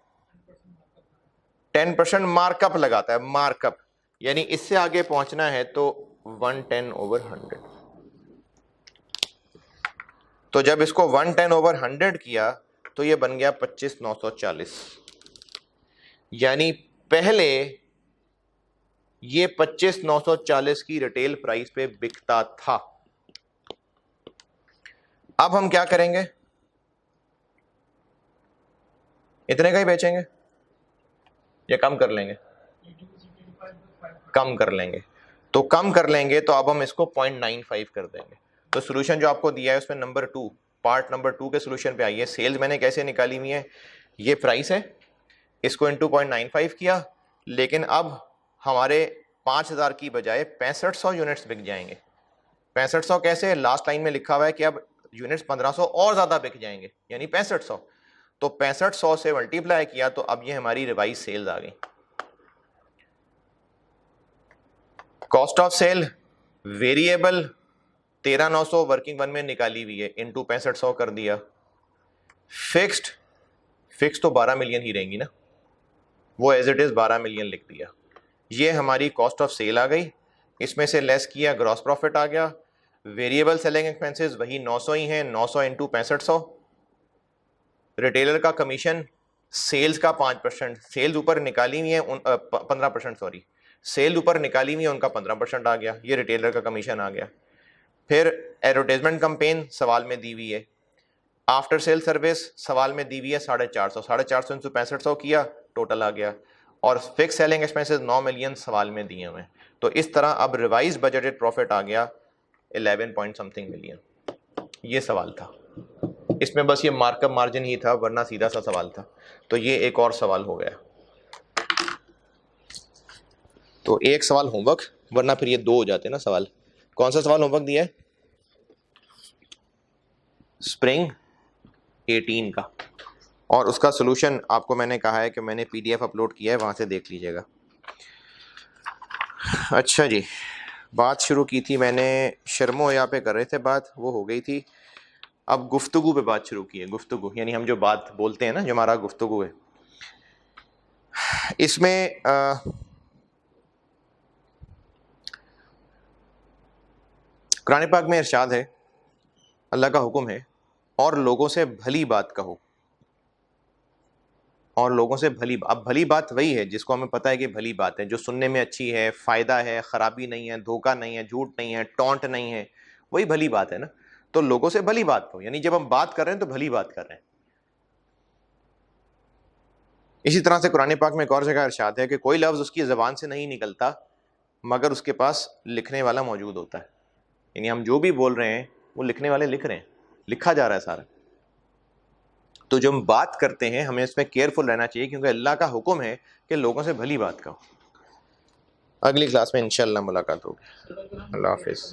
10% मार्कअप लगाता है, मार्कअप, यानी इससे आगे पहुंचना है तो 110/100। तो जब इसको 110/100 किया तो ये बन गया 25,940, यानी पहले ये 25,940 की रिटेल प्राइस पे बिकता था। अब हम क्या करेंगे? इतने का ही बेचेंगे या कम कर लेंगे? कम कर लेंगे। तो कम कर लेंगे तो अब हम इसको 0.95 कर देंगे। तो सॉल्यूशन जो आपको दिया है उसमें नंबर 2, पार्ट नंबर 2 के सॉल्यूशन पे आइए। सेल्स मैंने कैसे निकाली हुई है? ये प्राइस है, इसको इनटू 0.95 किया, लेकिन अब हमारे 5,000 की बजाय 6500 यूनिट्स बिक जाएंगे। 6500 कैसे? लास्ट लाइन में लिखा हुआ है कि अब यूनिट्स 1500 और ज्यादा बिक जाएंगे, यानी 6500। तो 6500 से मल्टीप्लाई किया तो अब ये हमारी रिवाइज सेल्स आ गई। Cost of cell variable 13,900 working one में निकाली हुई है, इनटू 6500 कर दिया। फिक्स्ड तो 12 मिलियन ही रहेंगी ना, वो एज इट इज 12 मिलियन लिख दिया। ये हमारी कॉस्ट ऑफ सेल आ गई, इसमें से लेस किया ग्रॉस प्रॉफिट आ गया। वेरिएबल सेलिंग एक्सपेंसेस वही 900 ही हैं, 900 इंटू 6500। रिटेलर का कमीशन सेल्स का 5%, सेल्स ऊपर निकाली हुई है 15%, सॉरी, सेल ऊपर निकाली हुई है उनका 15% आ गया, ये रिटेलर का कमीशन आ गया। फिर एडवर्टाइजमेंट कैंपेन सवाल में दी हुई है, आफ्टर सेल सर्विस सवाल में दी हुई है 450, 450 इंटू 6500 किया, टोटल आ गया। और फिक्स सेलिंग एक्सपेंसेस 9 मिलियन सवाल में दिए हुए हैं। तो इस तरह अब रिवाइज बजटेड प्रॉफिट आ गया 11 पॉइंट समथिंग मिलियन। ये सवाल था, इसमें बस ये मार्कअप मार्जिन ही था, वरना सीधा सा सवाल था। तो ये एक और सवाल हो गया। तो एक सवाल होमवर्क, वरना फिर ये 2 हो जाते ना सवाल। कौन सा सवाल होमवर्क दिया है? स्प्रिंग 18 का, और उसका सॉल्यूशन आपको मैंने कहा है कि मैंने पीडीएफ अपलोड किया है, वहां से देख लीजिएगा। अच्छा जी, बात शुरू की थी मैंने शर्मो या पे कर रहे थे बात, वो हो गई थी। अब गुफ्तगू पे बात शुरू की है। गुफ्तगू यानी हम जो बात बोलते हैं ना, जो हमारा गुफ्तगू है, इसमें कुरान पाक में इरशाद है, अल्लाह का हुक्म है और लोगों से भली बात कहो। और लोगों से अब भली बात वही है जिसको हमें पता है कि भली बात है, जो सुनने में अच्छी है, फायदा है, खराबी नहीं है, धोखा नहीं है, झूठ नहीं है, टॉन्ट नहीं है, वही भली बात है ना। तो लोगों से भली बात कहो, यानी जब हम बात कर रहे हैं तो भली बात कर रहे हैं। इसी तरह से कुरान पाक में एक और जगह इरशाद है कि कोई लफ्ज उसकी ज़बान से नहीं निकलता मगर उसके पास लिखने वाला मौजूद होता है। यानी हम जो भी बोल रहे हैं वो लिखने वाले लिख रहे हैं, लिखा जा रहा है सारा। तो जो हम बात करते हैं हमें इसमें केयरफुल रहना चाहिए, क्योंकि अल्लाह का हुक्म है कि लोगों से भली बात कहो। अगली क्लास में इंशाल्लाह मुलाकात होगी। अगर हम अल्लाह हाफिज़।